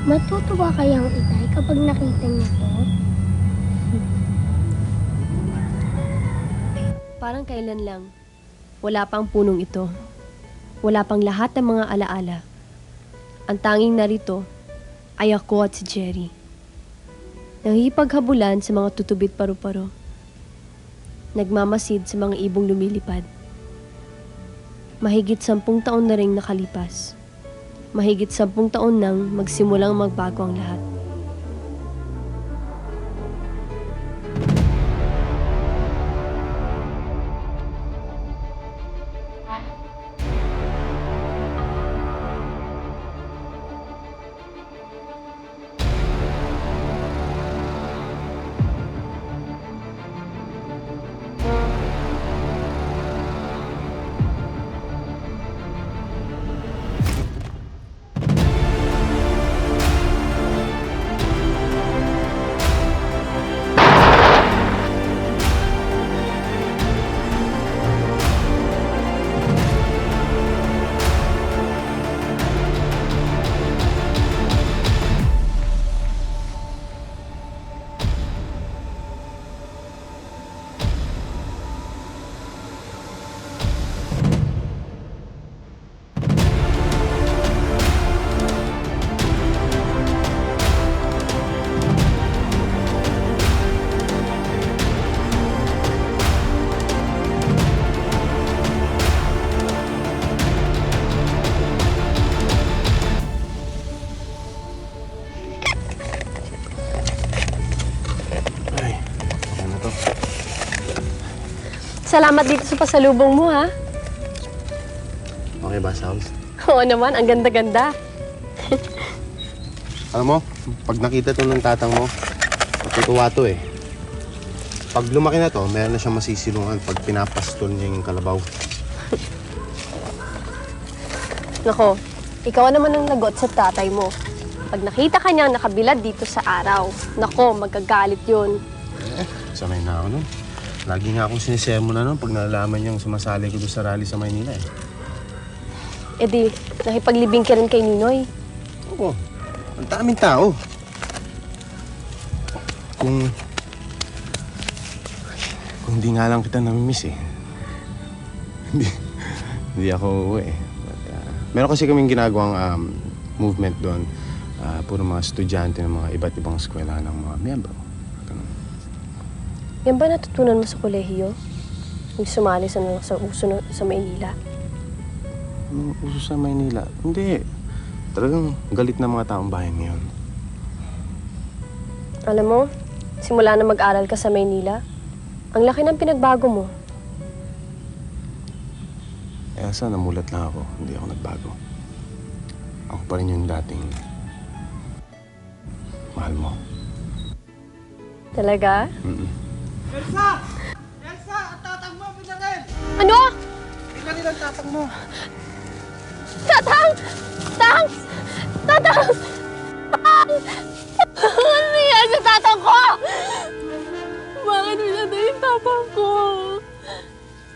Matutuwa kayang itay kapag nakita niya to? Parang kailan lang. Wala pang punong ito. Wala pang lahat ng mga alaala. Ang tanging narito ay ako at si Jerry. Nangihipaghabulan sa mga tutubit paru-paro. Nagmamasid sa mga ibong lumilipad. Mahigit 10 taon na ring nakalipas. Mahigit 10 taon nang magsimulang magbago ang lahat. Salamat dito sa pasalubong mo, ha? Okay ba, Sounds? Oo naman, ang ganda-ganda. Alam mo, pag nakita to ng tatang mo, matutuwa to eh. Pag lumaki na to, meron na siyang masisilungan pag pinapastol niya yung kalabaw. Nako, ikaw naman ang lagot sa tatay mo. Pag nakita ka niyang nakabilad dito sa araw, nako, magkagalit yun. Sanay na ako nun. Lagi nga akong sinisermo na nun pag nalalaman niyang sumasali ko doon sa rally sa Maynila eh. E di, nakipaglibing ka rin kay Ninoy. Oo, ang daming tao. Kung hindi nga lang kita namimiss eh. Hindi ako uuwi eh. But, meron kasi kaming ginagawang movement doon. Puro mga estudyante ng mga iba't ibang eskwelahan ng mga miyembro. Yan ba natutunan mo sa kolehiyo? Yung sumali sa uso sa Maynila? Uso sa Maynila? Hindi. Talagang galit na mga taong bayan ngayon. Alam mo, simula na mag-aral ka sa Maynila, ang laki ng pinagbago mo. Elsa, namulat lang ako. Hindi ako nagbago. Ako pa rin yung dating mahal mo. Talaga? Elsa! Elsa! Ang tatang mo, pinaril! Ano? Pinaril ang tatang mo. Tatang! Tang! Tatang! Tang! Ano nangyari sa tatang ko? Bakit pinatay yung tatang ko?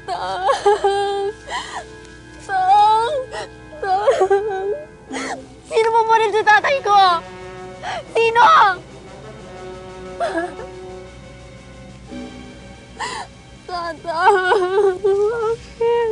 Tang! Tang! Tang! Sino mo rin sa tatay ko? Sino? Tatang! Bakit?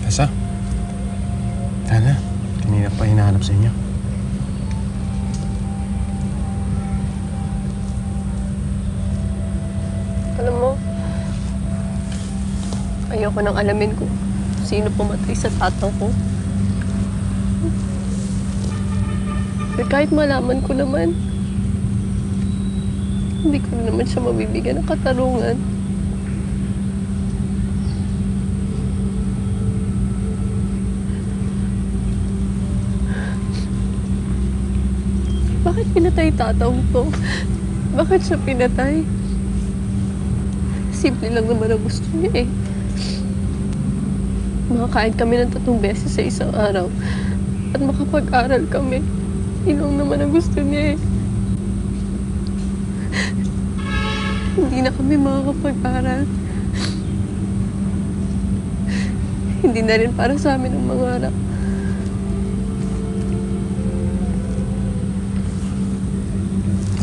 Elsa? Tana, kanina pa hinahanap sa inyo. Alam mo, ayoko nang alamin kung sino pumatay sa tatang ko. Pero kahit malaman ko naman, hindi ko naman siya mabibigyan ng katarungan. Pinatay tatang ko. Bakit siya pinatay? Simple lang naman ang gusto niya eh. Makakain kami ng 3 beses sa isang araw. At makapag-aral kami. Yun lang naman ang gusto niya eh. Hindi na kami makakapag-aral. Hindi na rin para sa amin ang mga anak.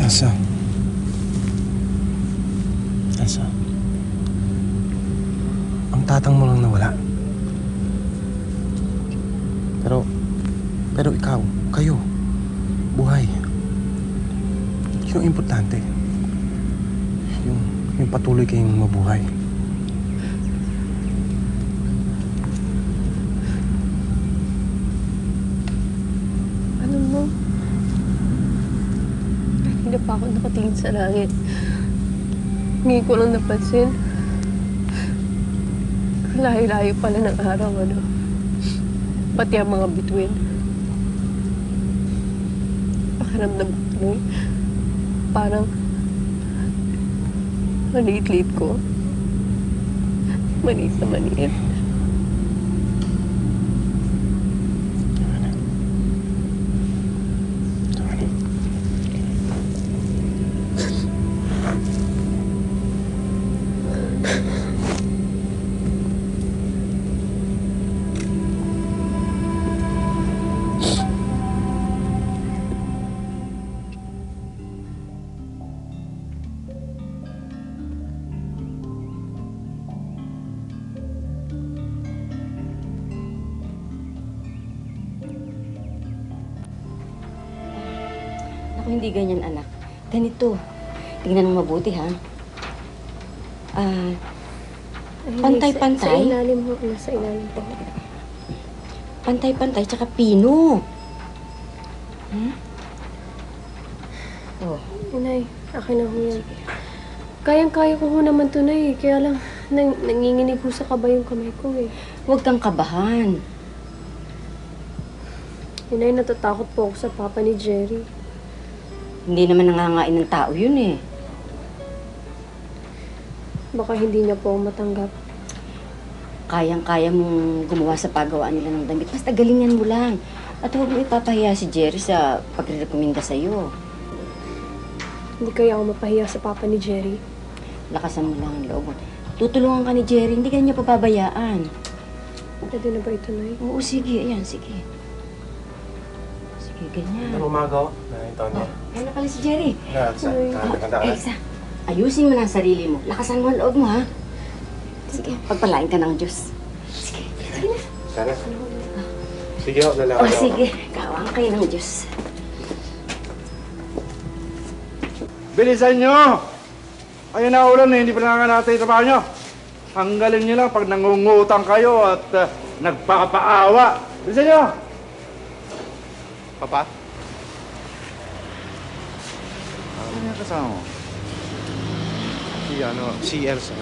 Elsa. Elsa. Ang tatang mo lang nawala. Pero ikaw, kayo, buhay. Yun ang importante. Yung patuloy kayong mabuhay. Ano mo? Hindi pa ako nakatingin sa langit. Ngayon ko lang napansin. Layo-layo pala ng araw, ano? Pati ang mga bituin. Pakiramdam ko tuloy. Parang maliit-liit ko. Maliit na maliit. Ako hindi ganyan, anak. Ganito. Tingnan mo mabuti, ha? Pantay-pantay. Sa ilalim mo. Nasa ilalim po. Pantay-pantay, tsaka pino. Oh. Inay, akin na ho yan. Kayang-kaya ko ho naman to na eh. Kaya lang, nanginginig ho sa kaba yung kamay ko eh. Huwag kang kabahan. Inay, natatakot po ako sa papa ni Jerry. Hindi naman nangangain ng tao yun, eh. Baka hindi niya po ako matanggap. Kayang-kaya mong gumawa sa paggawaan nila ng damit. Basta galingan mo lang. At huwag mo ipapahiya si Jerry sa pagre-rekomenda sa'yo. Hindi kaya ako mapahiya sa papa ni Jerry. Lakasan mo lang ang loob mo. Tutulungan ka ni Jerry, hindi ka niya pababayaan. Pwede na ba ito, Nay? Oo, sige. Ayan, sige. Sige, ganyan. Ano umaga, Tonya? Yan na pala si Jerry. Elsa, maganda ka. Elsa, ayusin mo na ang sarili mo. Lakasan mo ang loob mo, ha? Sige, pagpalain ka ng Diyos. Sige, sige na. Sana. Sige, lalaki O, ako. sige. Kawang kayo ng Diyos. Bilisan nyo! Ayun na ulan eh, hindi pa nangangatay yung trabaho nyo. Ang galing nyo lang pag nangungutang kayo at nagpapaawa. Bilisan nyo! Papa? Ano yung kasama mo? Si Elsa.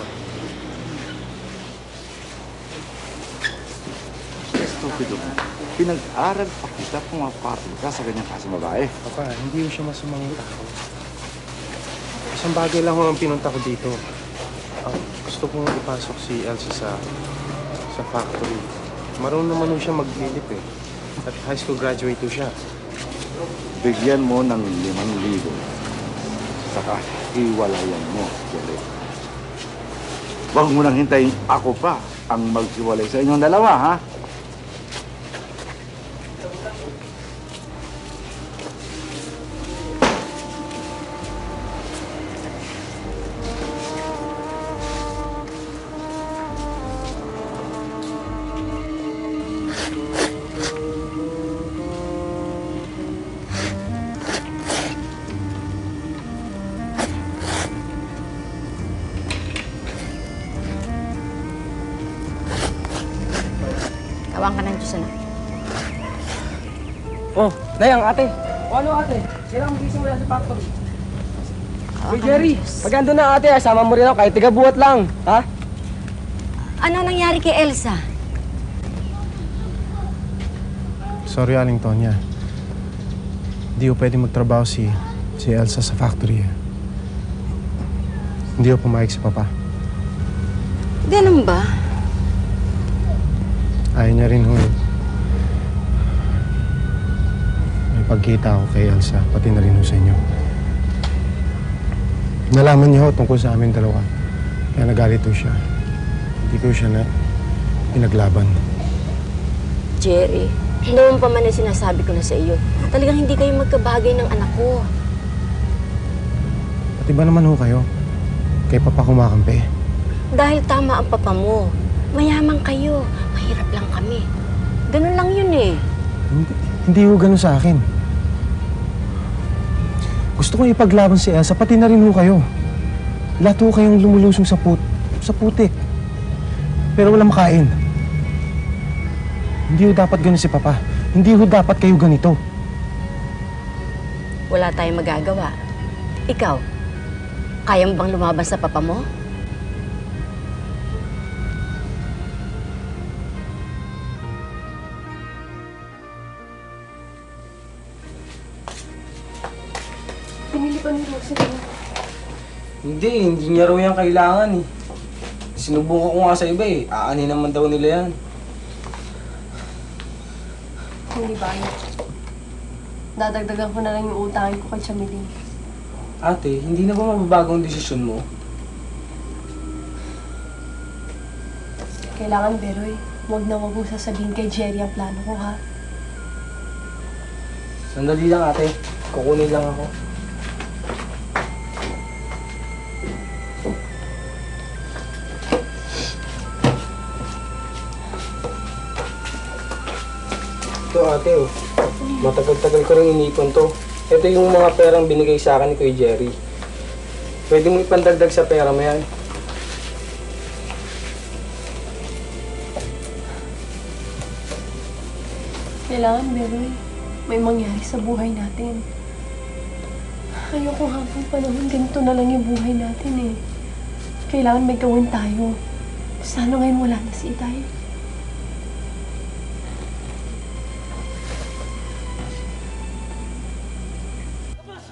Stupido mo. Pinag-aral pa kita pumapatol ka sa ganyang klaseng babae. Papa, hindi mo siya masamang tao. Isang bagay lang ho ang pinunta ko dito. Gusto kong ipasok si Elsa sa factory. Marunong naman ho siya maglilip eh. At high school graduate ho siya. Bigyan mo ng 5,000. Saka hiwalayan mo, Jerry. Huwag mo nang hintayin ako pa ang magsiwalay sa inyong dalawa, ha? Kawang ka ng Diyos, anak. Oh, Nayang, ate. O ano, ate? Kailangan gising mo yan sa factory. Kawang Uy, ka Jerry, ng Diyos. pag ando na ate, sama mo rin ako kahit tiga-buhat lang. Ha? Ano nangyari kay Elsa? Sorry, Aling Tonya. Hindi ko pwede magtrabaho si Elsa sa factory. Hindi ko pumayag si Papa. Ganun ba? Ayaw niya rin ho. May pagkita ako kay Elsa, pati na rin ho sa inyo. Nalaman niya ho tungkol sa amin dalawa. Kaya nagalit ho siya. Hindi ko siya na pinaglaban. Jerry, noon pa man ay sinasabi ko na sa iyo, talagang hindi kayo magkabagay ng anak ko. Pati ba naman ho kayo? Kay Papa kumakampi? Dahil tama ang papa mo. Mayaman kayo. Mahirap lang kami. Ganun lang yun eh. Hindi ho ganun sa akin. Gusto kong ipaglaban si Elsa, pati na rin ho kayo. Lahat ho kayong lumulusong sa putik. Pero wala makain. Hindi ho dapat ganun si Papa. Hindi ho dapat kayo ganito. Wala tayong magagawa. Ikaw, kaya mo bang lumabas sa papa mo? Pinili pa ni Rosalie. Hindi niya raw yan kailangan eh. Sinubukan ko nga sa iba eh. Aanin naman daw nila yan. Hindi ba? Dadagdagan ko na lang yung utangin ko kay Chamilin. Ate, hindi na ba mababago ang desisyon mo? Kailangan, Beroy. Huwag na huwag mo sasabihin kay Jerry ang plano ko, ha? Sandali lang ate. Kukunin lang ako. Ito ate oh. Matagal-tagal ko rin inipon to. Ito yung mga perang binigay sa akin ni Kuya Jerry. Pwede mo ipandagdag sa pera mo yan. Kailangan, Beroy. May mangyari sa buhay natin. Ayoko habang panahon, ganito na lang yung buhay natin eh. Kailangan may gawin tayo. Sana ngayon wala na si Itay.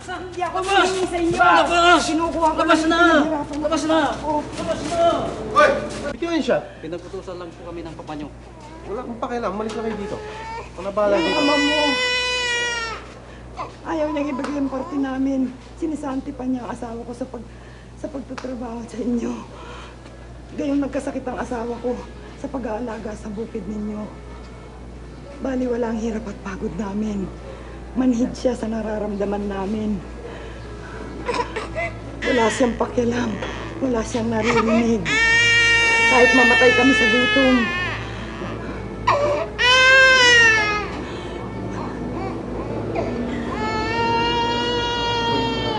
Hindi ako humingi sa inyo. Labas! Kinukuha ko Labas na! pinahirapan Labas na! ako. Labas na! Hoy! Bitiwan siya. Pinagputusan lang po kami ng papa nyo. Wala akong pakialam. Malis na kayo dito. Ako na bahala Yung dito. ama mo. Ayaw niyang ibigay ang parte namin. Sinisanti pa niya ang asawa ko sa pagtatrabaho sa inyo. Gayong nagkasakit ang asawa ko sa pag-aalaga sa bukid ninyo. Bali wala ang hirap at pagod namin. Manhid siya sa nararamdaman namin. Wala siyang pakialam. Wala siyang naririnig. Kahit mamatay kami sa gutom.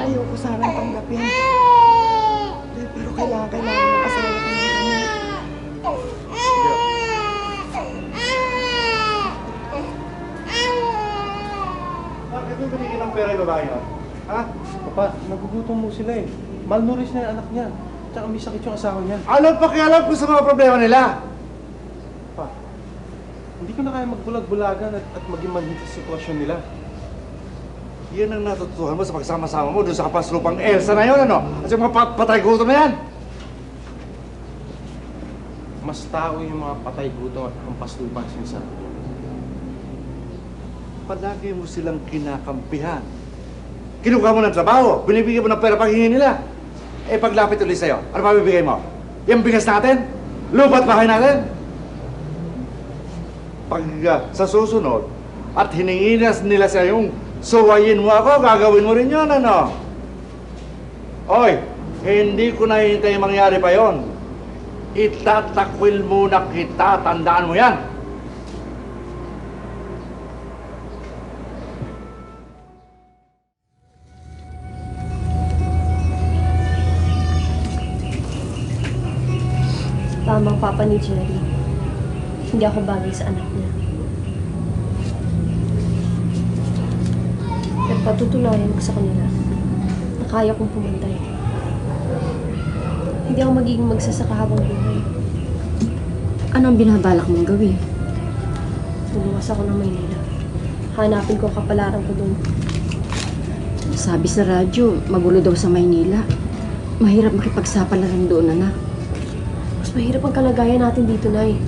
Ayoko sanang tanggapin. Pero kailangan ng asawa ko ng kami. Bakit mo binigyan ng pera yung babae yun? Ha? Papa, nagugutom mo sila eh. Malnourished na yung anak niya. Tsaka may sakit yung asawa niya. Ano pakialam ko sa mga problema nila? Pa, hindi ko na kaya magbulag-bulagan at maging manhid sa sitwasyon nila. Yan ang natutuhan mo sa pagsama-sama mo doon sa kapaslupang Elsa na yun, ano? At yung mga patay gutom na yan. Mas tao yung mga patay gutom at hampaslupan sinasabi. Palagi mo silang kinakampihan. Kinuha mo ng trabaho, binibigyan mo ng pera paghingi nila. Eh paglapit ulit sa'yo, ano mabibigay mo? Yung bigas natin? Lupa't bahay natin? Pag sa susunod, at hiningi nila sa yung suwayin mo ako, gagawin mo rin yun, ano? Oy, hindi ko na hintay mangyari pa yon. Itatakwil muna kita, tandaan mo yan. Tamang papa ni Jerry. Hindi ako bagay sa anak niya. Pero patutunayan ko sa kanila na kaya kong pumantay. Hindi ako magiging magsasaka habang buhay. Anong binabalak mong gawin? Luluwas ako ng Maynila. Hanapin ko ang kapalaran ko doon. Sabi sa radyo, magulo daw sa Maynila. Mahirap makipagsapalaran doon, anak. Mas mahirap ang kalagayan natin dito, Nay.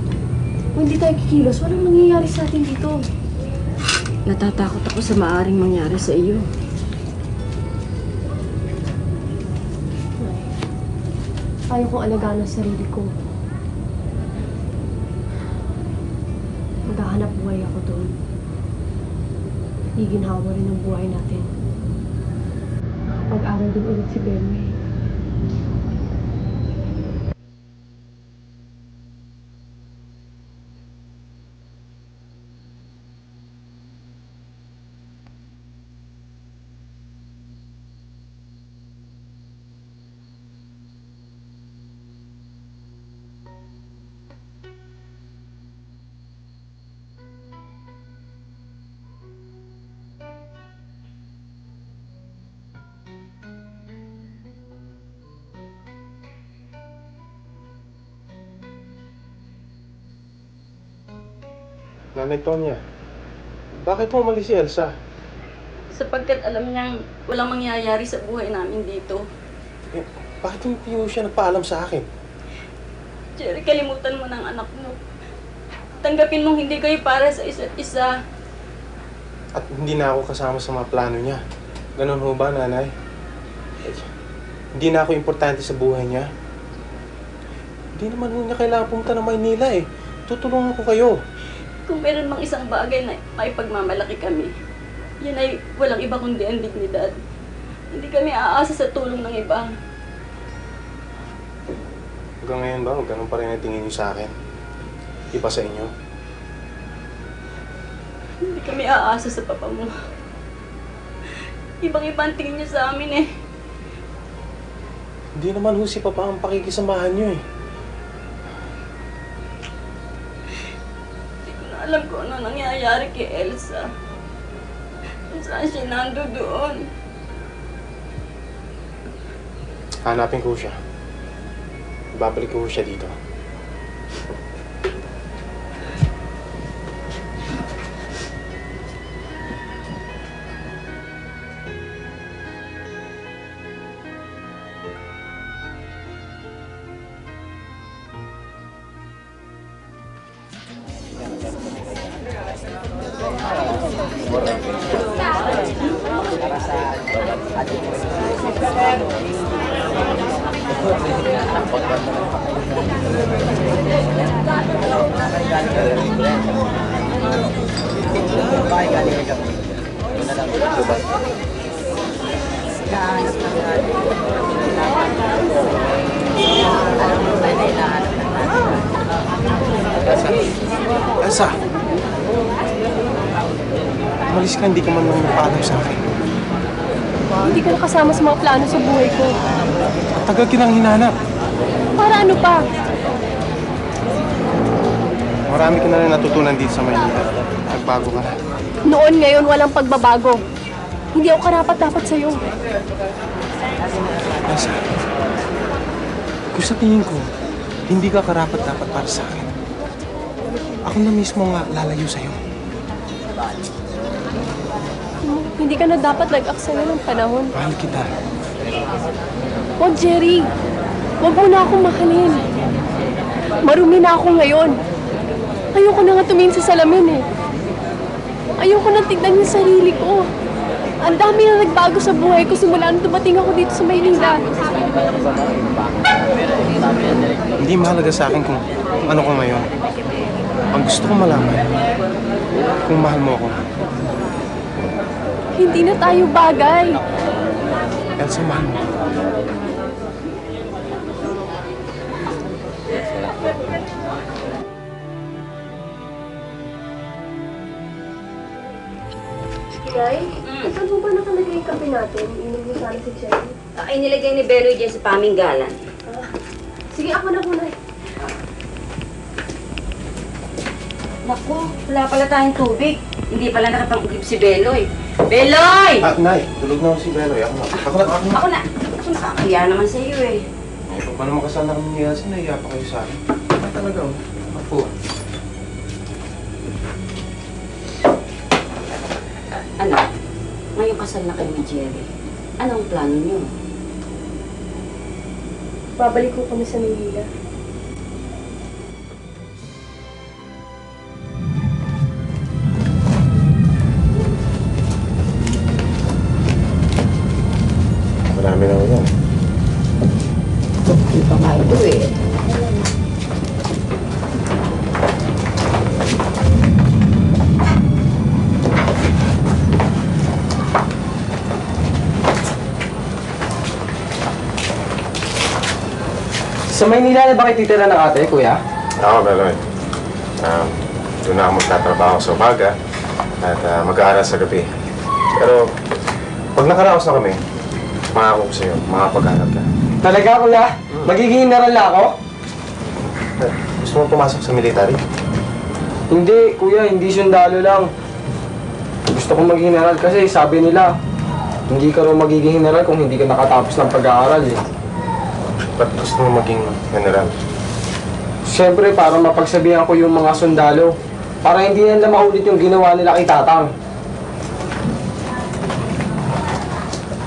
Kung hindi tayo kikilos, walang mangyayari sa atin dito. Natatakot ako sa maaring mangyari sa iyo. Ayaw kong alagaan ang sarili ko. Maghahanap buhay ako doon. Iginhawa rin ang buhay natin. Pag-aral din ulit si Benway. Nanay Tonya, bakit mo umalis si Elsa? Sapagkat alam niyang walang mangyayari sa buhay namin dito. Eh, bakit hindi mo siya nagpaalam sa akin? Jerry, kalimutan mo ng anak mo. Tanggapin mong hindi kayo para sa isa't isa. At hindi na ako kasama sa mga plano niya. Ganun ho ba, nanay? Eh, hindi na ako importante sa buhay niya. Hindi naman ho niya kailangan pumunta ng Maynila eh. Tutulungan ko kayo. Kung meron mang isang bagay na may pagmamalaki kami, yan ay walang iba kundi ang dignidad. Hindi kami aasa sa tulong ng iba. Hanggang ngayon ba, ganun pa rin ang tingin niyo sa akin? Iba sa inyo? Hindi kami aasa sa papa mo. Ibang-iba ang tingin niya sa amin eh. Hindi naman ho si Papa ang pakikisamahan niyo eh. Alam ko ano nangyayari kay Elsa. Kung saan siya nando doon. Hanapin ko siya. Babalik ko siya dito. Elsa! Umalis ka, hindi ka man nang napaalam sa akin. Hindi ka nakasama sa mga plano sa buhay ko. Ang tagal kinang hinanap. Para ano pa? Marami ka na rin natutunan dito sa Maynila. Nagbago ka na. Noon, ngayon, walang pagbabago. Hindi ako karapat-dapat sa'yo. Elsa, kung sa tingin ko, hindi ka karapat-dapat para sa akin. Ako na mismo nga lalayo sa'yo. Hindi ka na dapat nag-aksaya ng panahon. Mahal kita. Huwag, Jerry. Huwag mo na akong mahalin. Marumi na ako ngayon. Ayoko na nga tumingin sa salamin eh. Ayoko na tignan yung sarili ko. Ang dami na nagbago sa buhay ko simula nung dumating ako dito sa Maynila. Hindi mahalaga sa akin kung ano ko ngayon. Ang gusto ko malaman, kung mahal mo ako. Hindi na tayo bagay. Elsa, mahal mo. Nay, saan mo ba nakalagay yung kape natin? Inom mo sana si Cherry. Ay, nilagay ni Beloy dyan sa paminggalan. Sige, ako na muna. Naku, wala pala tayong tubig. Hindi pala nakapag-ugip si Beloy. Beloy! Ah, Nay, tulog na ako si Beloy. Ako na. Ako nakakahiya naman sa iyo eh. Pag pa naman kasal na kami ni Elsa, nahiya pa kayo sa akin. Ay, talaga, oh. Ako. Anak, ngayon kasal na kayo ni Jerry. Anong plano niyo? Babalik ko kami sa Maynila. Marami na ako yan. Hindi pa nga ito eh. Sa Maynila na ba kayo titira ng ate, kuya? Ako, Beloy. Doon na ako magtatrabaho sa umaga at mag-aaral sa gabi. Pero pag nakaraos na kami, pangako ko sa'yo, makapag-aral ka. Talaga, kuya? Magiging general na ako? Gusto mo pumasok sa military? Hindi, kuya. Hindi sundalo lang. Gusto kong maging general kasi sabi nila, hindi ka raw magiging general kung hindi ka nakatapos ng pag-aaral eh. Ba't gusto mo maging general? Siyempre, para mapagsabihan ko yung mga sundalo. Para hindi nila maulit yung ginawa nila kay Tatang.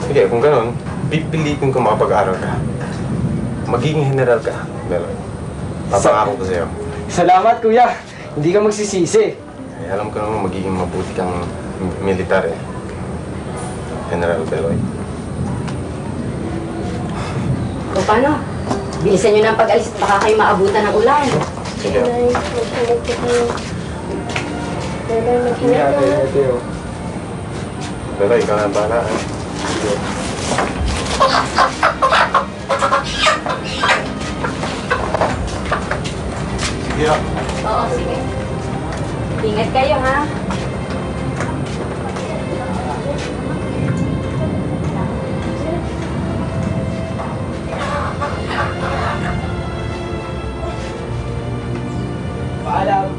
Sige, kung gano'n, pipilitin ko makapag-aral ka. Magiging general ka, Beloy. Papangako ko sa'yo. Salamat, kuya. Hindi ka magsisisi. Eh, alam ko naman magiging mabuti kang militar eh. General Beloy. O paano? Bilisan nyo na ang pag-alis at baka kayo maabutan ng ulan. Sige. Nay, maghinag po kayo. Nanay, maghinag Hindi, ka. ate, oh. Beloy, ikaw na ang bahala. Eh. Sige. Oo, sige. Ingat kayo, ha? Paalam.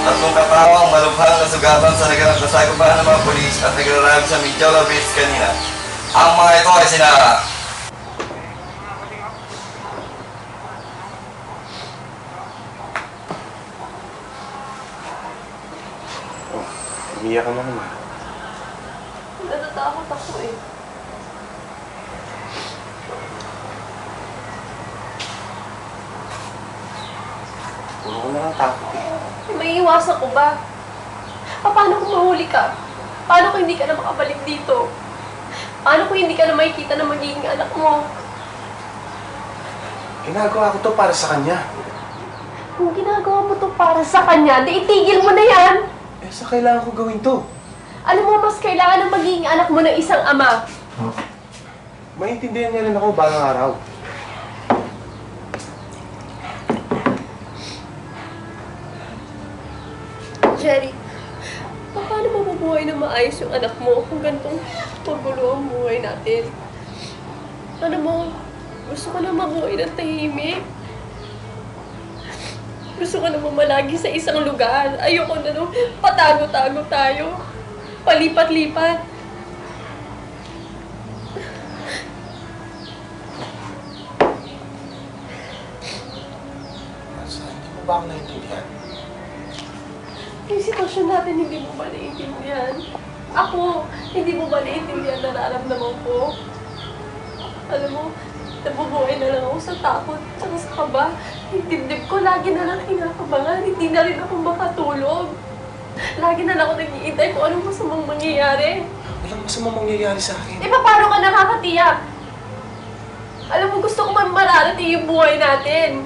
Tatlong katao ang malubhang nasugatan sa naganap na sagupahan ng mga polis at nagrarag sa Mindoro Beach kanina. Ang mga ito ay sina Umiyak ka na naman. Natatakot ako eh. Puro ko na lang takot eh. May iwasan ko ba? Paano kung mahuli ka? Paano kung hindi ka na makabalik dito? Paano kung hindi ka na makikita na magiging anak mo? Ginagawa ko to para sa kanya. Kung ginagawa mo to para sa kanya, di itigil mo na yan! Eh, sa kailangan ko gawin to? Alam mo, mas kailangan ng magiging anak mo ng isang ama. Maintindihan niya rin ako balang araw. Jerry, paano mo mabuhay na maayos yung anak mo kung ganitong magulo ang buhay natin? Alam mo, gusto ko na mabuhay ng tahimik. Gusto ko na mamalagi sa isang lugar. Ayoko na nung patago-tago tayo. Palipat-lipat. Hindi mo ba ako naiintindihan? Yung sitwasyon natin, hindi mo ba naiintindihan? Ako, hindi mo ba naiintindihan na nararamdaman ko? Alam mo, nabubuhay na lang ako sa takot, tsaka sa kaba. Yung dibdib ko, lagi na lang kinakabangan. Hindi na rin ako makatulog. Lagi na lang ako nag-iintay kung anong masamang mangyayari. Walang masamang mangyayari sa akin. Eh, paano ka nakakatiyak? Alam mo, gusto ko man mararating yung buhay natin.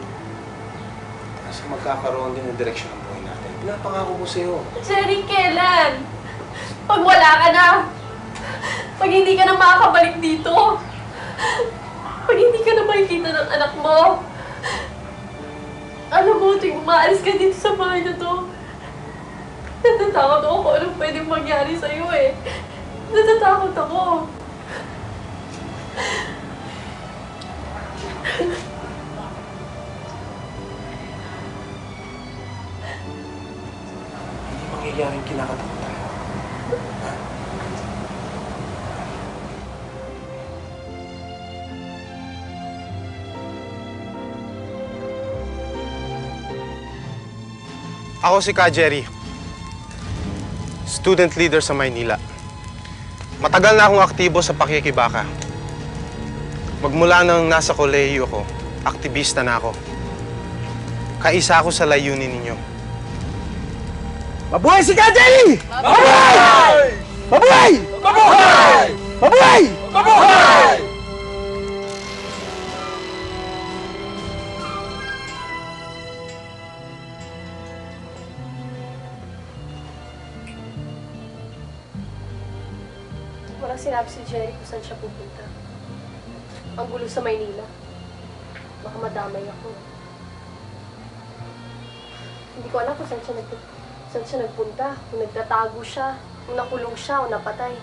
Kasi magkakaroon din ng direksyon ng buhay natin. Pinapangako ko sa'yo. Jerry, kailan? Pag wala ka na. Pag hindi ka na makakabalik dito. Pag hindi ka na makikita ng anak mo. Alam mo, tuwing umaalis ka dito sa bahay na to, natatakot ako kung anong pwedeng mangyari sa'yo eh. Natatakot ako. Hindi mangyayaring kinakatakutan. Ako si Ka Jerry. student leader sa Maynila. Matagal na akong aktibo sa pakikibaka. Magmula nang nasa kolehiyo ko, aktivista na ako. Kaisa ako sa layunin ninyo. Mabuhay si Kajay! Mabuhay! Mabuhay! Mabuhay! Mabuhay! Mabuhay! Walang sinabi si Jerry kung saan siya pupunta. Ang gulo sa Maynila. Baka madamay ako. Hindi ko alam kung saan siya nagpunta. Kung nagtatago siya, kung nakulong siya o napatay.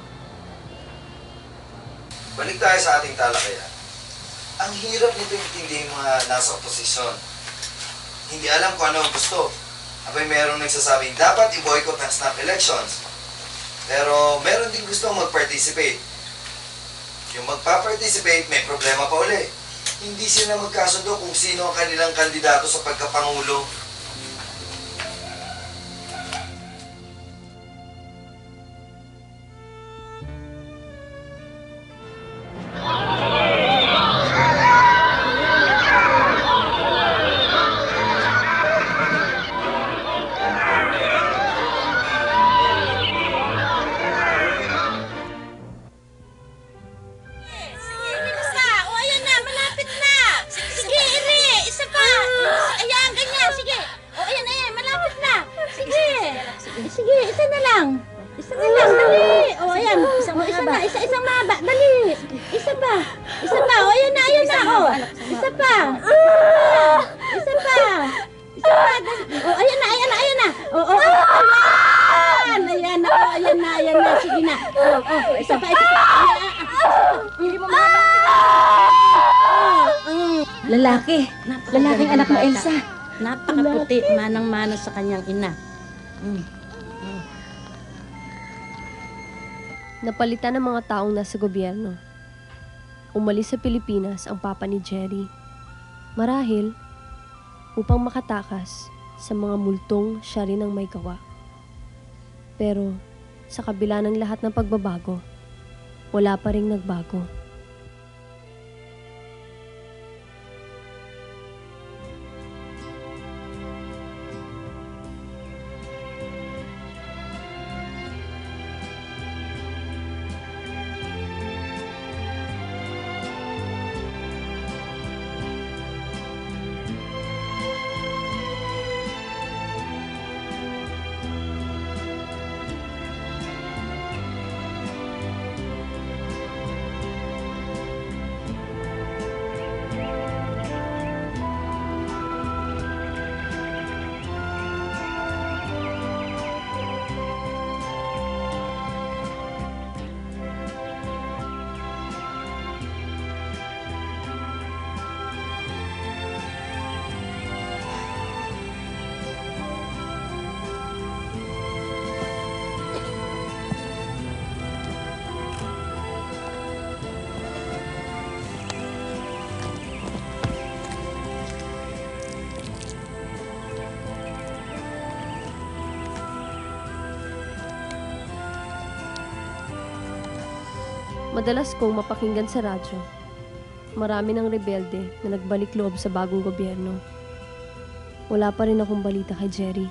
Balik tayo sa ating talakayan. Ang hirap nito intindihin mga nasa oposisyon. Hindi alam kung ano ang gusto. Abay merong nagsasabing dapat i-boycott ang snap elections. Pero meron din gusto mag-participate. Yung magpa-participate, may problema pa uli. Hindi sila magkasundo kung sino ang kanilang kandidato sa pagkapangulo. Lalaking anak mo, Elsa. Napakaputi, manang-mana sa kanyang ina. Napalitan ng mga taong nasa gobyerno. Umalis sa Pilipinas ang papa ni Jerry. Marahil, upang makatakas sa mga multong siya rin ang may gawa. Pero, sa kabila ng lahat ng pagbabago, wala pa ring nagbago. Madalas kong mapakinggan sa radyo, marami ng rebelde na nagbalik loob sa bagong gobyerno. Wala pa rin akong balita kay Jerry.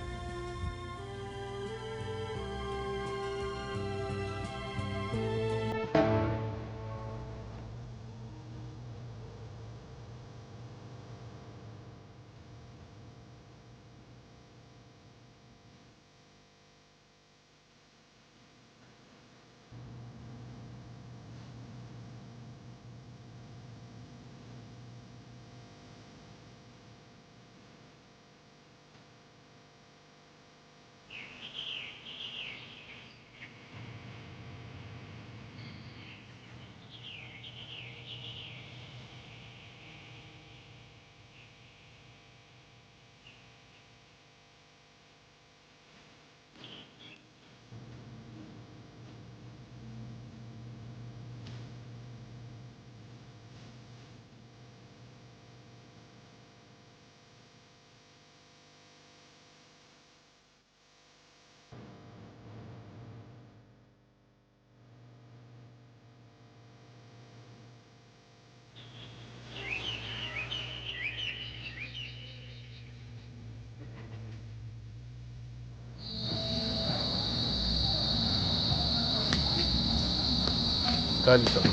Kalito.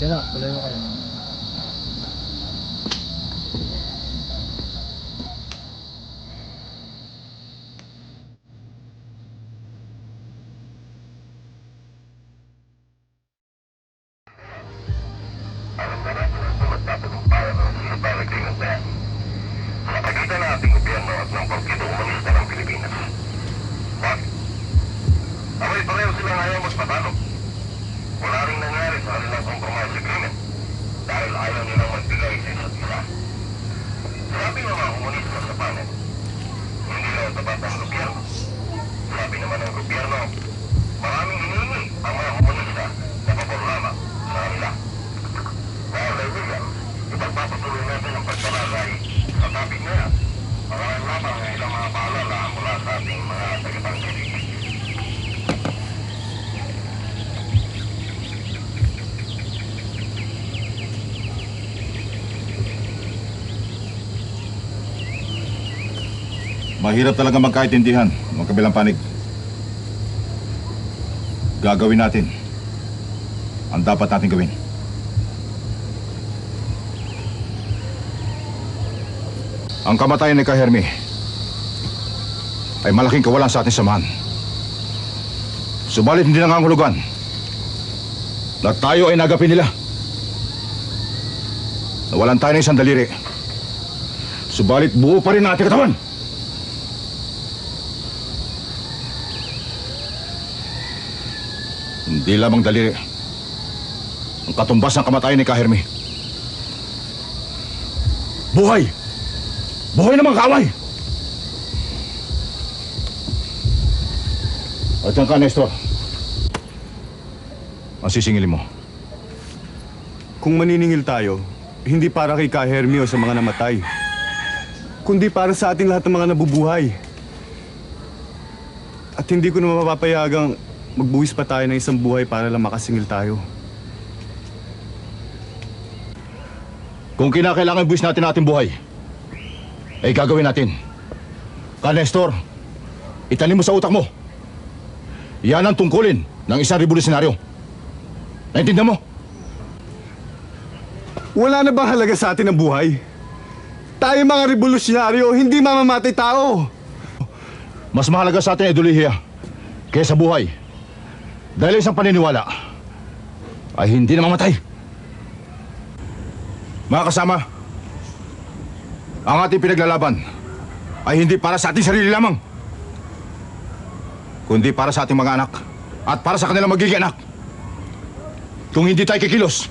Diyan na, tuloy mo kayo. Mahirap talaga magkaintindihan, magkabilang panig. Gagawin natin ang dapat natin gawin. Ang kamatayan ni Kahermi ay malaking kawalan sa ating samahan. Subalit hindi nangangahulugan na tayo ay nagapin nila. Nawalan tayo ng isang daliri. Subalit buo pa rin ang ating katawan. Hindi lamang daliri ang katumbas ng kamatayan ni Kahermi. Buhay! Buhay na mga kaaway! At yan ka, Nestor. Ang sisingilin mo. Kung maniningil tayo, hindi para kay Kahermi o sa mga namatay, kundi para sa ating lahat ng mga nabubuhay. At hindi ko na mapapayagang magbuwis pa tayo ng isang buhay para lang makasingil tayo. Kung kinakailangan buwis natin ating buhay, ay gagawin natin. Ka, Nestor, itanim mo sa utak mo. Yan ang tungkulin ng isang revolusyonaryo. Naintindihan mo? Wala na bang halaga sa atin ang buhay? Tayo mga revolusyonaryo, hindi mamamatay tao. Mas mahalaga sa atin ay idolihiya kaysa buhay. Dahil isang paniniwala ay hindi na mamatay. Mga kasama, ang ating pinaglalaban ay hindi para sa ating sarili lamang, kundi para sa ating mga anak at para sa kanilang magiging anak. Kung hindi tayo kikilos,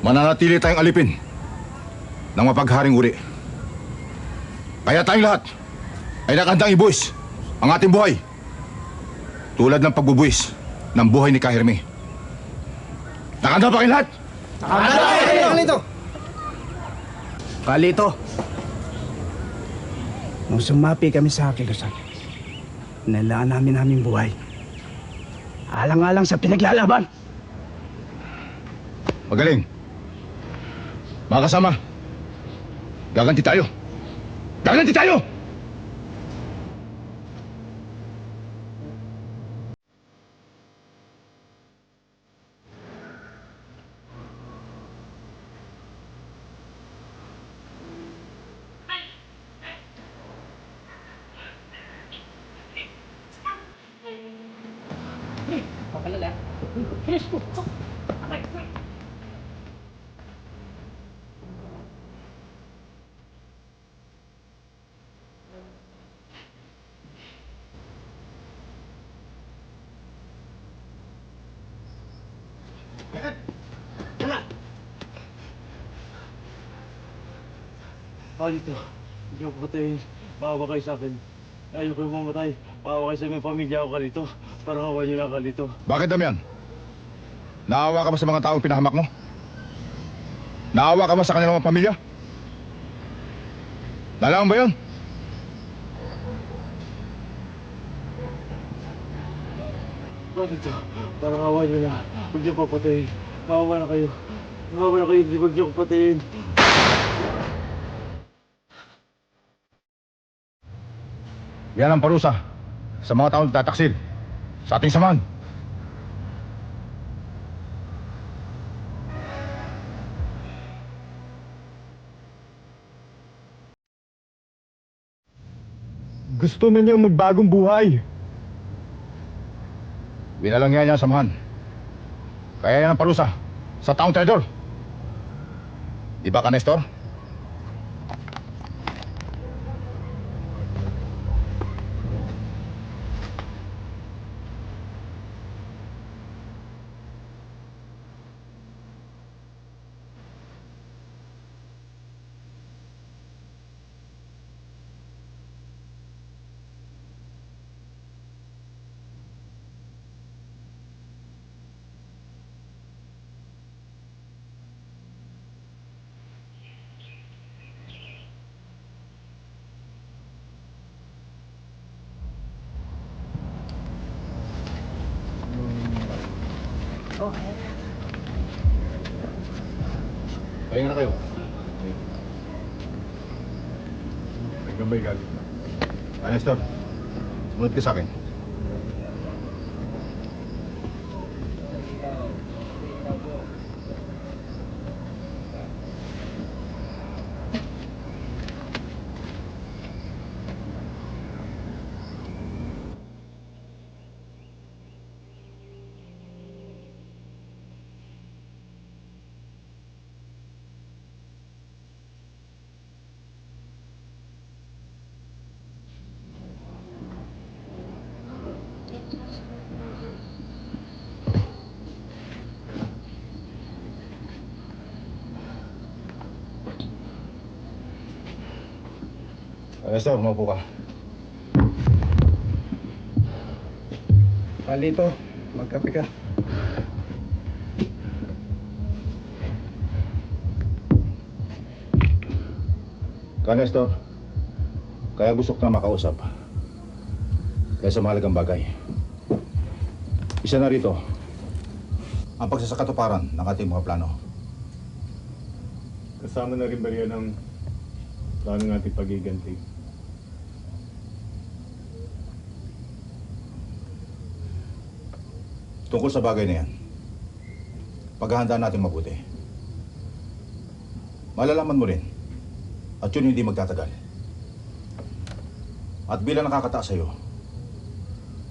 mananatili tayong alipin ng mapagharing uri. Kaya tayong lahat ay nakandang ibuwis ang ating buhay tulad ng pagbubuwis ng buhay ni Kahermi. Nakanda ba kayo lahat? Kalito! Kalito! Nung sumapi kami sa kilusan, nilaan namin aming buhay. Alang-alang sa pinaglalaban. Magaling. Mga kasama, gaganti tayo. Gaganti tayo! Dito, hindi ako patayin. Maawa kayo sa akin. Ayaw kayo mamatay. Maawa kayo sa mga pamilya ko kalito. Parang awa niyo lang kalito. Bakit, Damian? Naawa ka ba sa mga taong pinahamak mo? Naawa ka ba sa kanilang mga pamilya? Nalaman ba yun? Dito, parang awa niyo na. Huwag niyo papatayin. Maawa na kayo. Maawa na kayo. Huwag niyo patayin. Yan ang parusa sa mga taong tataksil sa ating samahan. Gusto na niyang magbagong buhay. Binalangyan niya ang samahan. Kaya yan ang parusa sa taong traidor. Di ba ka, Nestor? Pahinga na kayo. May gambay galit na. Nestor, sumunod ka sa akin. Nestor, umupo ka. Palito, magkape ka. Nestor, kaya gusto ko na makausap. Kaya sa mahalagang bagay. Isa na rito, ang pagsasakatuparan ng ating mga plano. Kasama na rin ba yan ang plano ng ating pagiganti? Tungkol sa bagay na yan, paghahandaan natin mabuti. Malalaman mo rin, at yun hindi magtatagal. At bilang nakakataas sa'yo,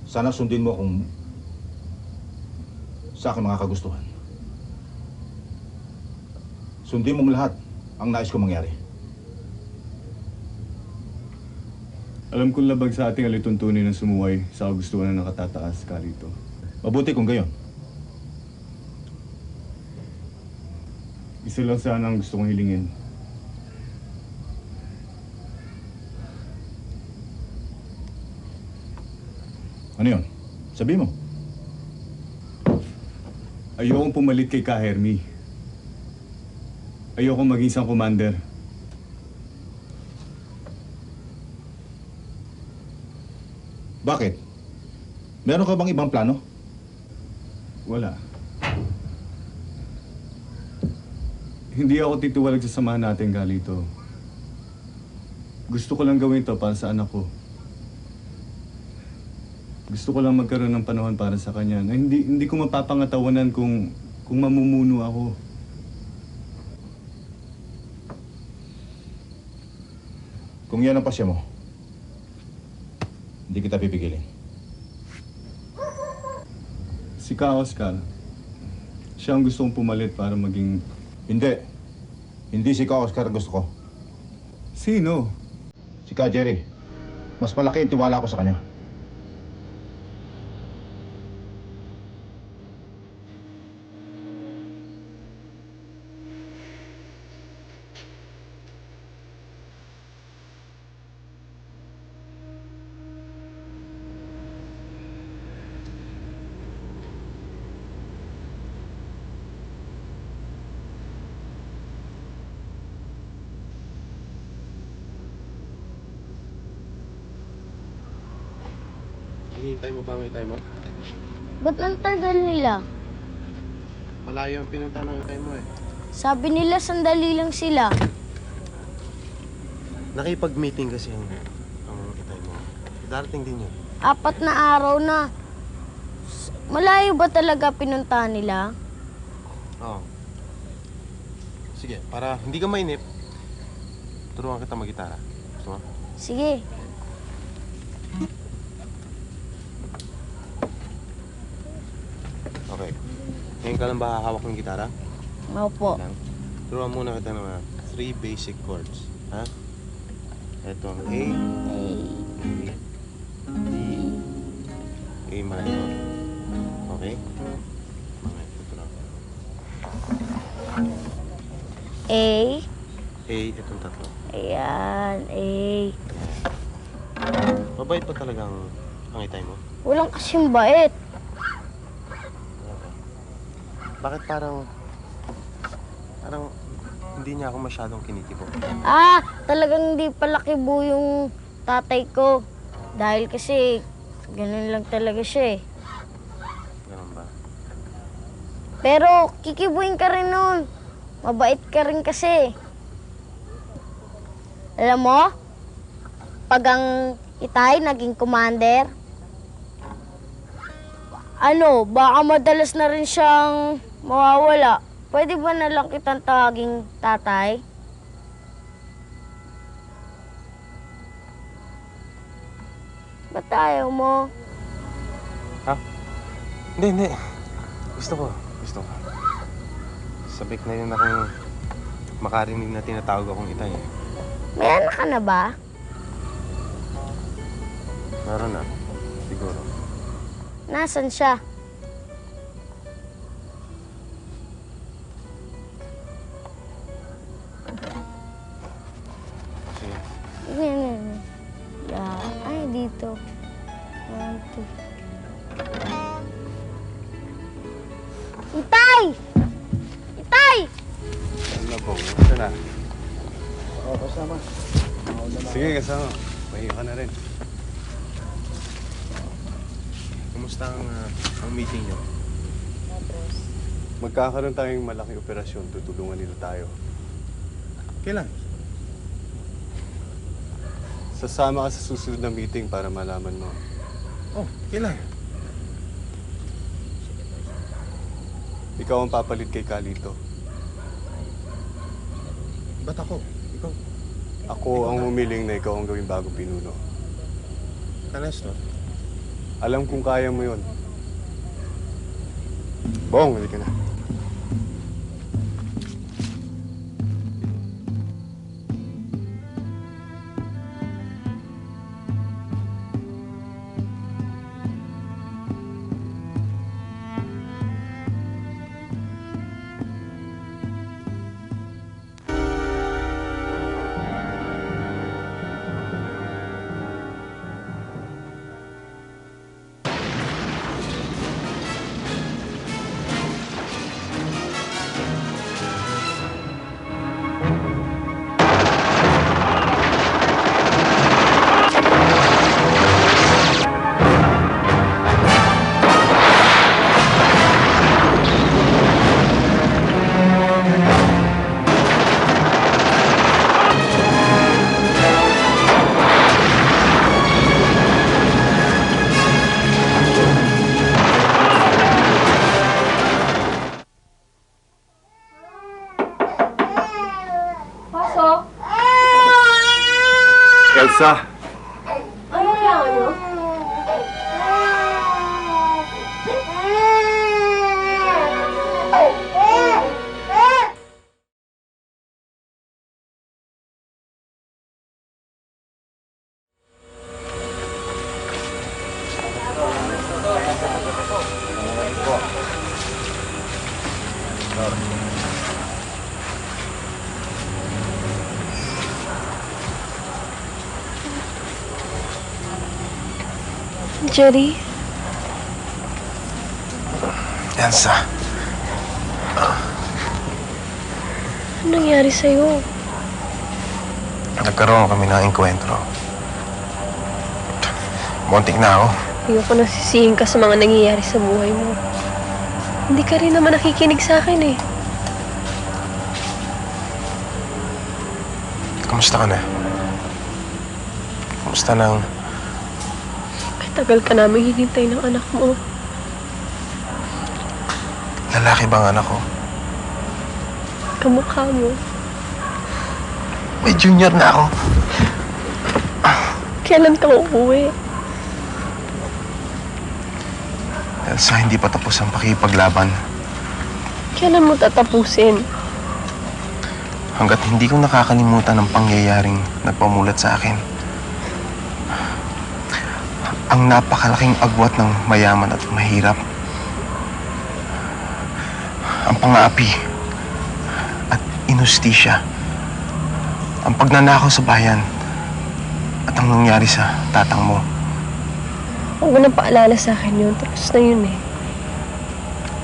sana sundin mo kung sa aking mga kagustuhan. Sundin mong lahat ang nais kong mangyari. Alam kong labag sa ating alituntunin ng sumuway sa kagustuhan na nakatataas ka rito. Mabuti kung gayon. Isa lang sana ang gusto kong hilingin. Ano yun? Sabi mo. Ayokong pumalit kay Ka Hermie. Ayokong maging isang commander. Bakit? Meron ka bang ibang plano? Wala. Hindi ako titiwalag sa samahan natin, Galito. Gusto ko lang gawin to para sa anak ko. Gusto ko lang magkaroon ng panahon para sa kanya na hindi ko mapapangatawanan kung mamumuno ako. Kung yan ang pasya mo, hindi kita pipigilin. Si Ka Oscar, siya ang gusto kong pumalit para maging... Hindi. Hindi si Ka Oscar ang gusto ko. Sino? Si Ka Jerry. Mas malaki ang tiwala ko sa kanya. Hinihintay mo ba ang itay mo? Ba't ang tagal nila? Malayo ang pinunta ng itay mo eh. Sabi nila sandali lang sila. Nakipag-meeting kasi ang itay mo. Darating din yun. 4 na araw na. Malayo ba talaga pinuntahan nila? Oo. Sige, para hindi ka mainip, turuan kita mag-gitara. Gusto mo? Sige. Ikaw lang ba hahawak ng gitara? Opo. Lang. Turuan muna kita ng 3 basic chords. Ha? Ito ang A, D, A minor. Okay? Mamaya, tuturuan ko. A. A, itong tatlo. Ayan, A. Mabait pa talagang ang itay mo? Walang kasing bait. Bakit parang hindi niya ako masyadong kinikibo? Talagang hindi pala kibo yung tatay ko. Dahil kasi, ganun lang talaga siya eh. Ganun ba? Pero, kikibuin ka rin nun. Mabait ka rin kasi. Alam mo, pag ang itay naging commander, baka madalas na rin siyang mawawala. Pwede ba na lang kitang tawaging tatay? Ba't ayaw mo? Hindi. Gusto ko. Sabik na yun akong makarinig na tinatawag akong itay. May anak ka na ba? Meron na. Siguro. Nasaan siya? Sige. Ay, dito. 1, 2. Itay! Itay! Ano po? Basta na. Oo, kasama. Sige, kasama. Mahiya ka na rin. Kumusta ang meeting niyo? Magkakaroon tayong malaking operasyon. Tutulungan nila tayo. Kailan? Sasama ka sa susunod na meeting para malaman mo. Oh, kailan? Ikaw ang papalit kay Calito. Ba't ako? Ikaw? Ako ang humiling na ikaw ang gawing bagong pinuno. Nestor? Alam kong kaya mo yun. Bong, halika na. Elsa! Ano kailangan nyo? Jerry? Elsa. Ano nangyari sa'yo? Nagkaroon kami ng engkwentro. Muntik na ako. Ayoko nasisihin ka sa mga nangyayari sa buhay mo. Hindi ka rin naman nakikinig sa akin eh. Kamusta ka na? Kamusta nang... Tagal ka namin hinintay ng anak mo. Lalaki bang anak ko? Kamukha mo. May junior na ako. Kailan ka uuwi? Elsa, hindi pa tapos ang pakipaglaban. Kailan mo tatapusin? Hanggat hindi ko nakakalimutan ang pangyayaring nagpamulat sa akin. Ang napakalaking agwat ng mayaman at mahirap. Ang pang-aapi at inustisya. Ang pagnanakaw sa bayan at ang nangyari sa tatang mo. Huwag mo nang paalala sa akin yun. Tapos na yun eh.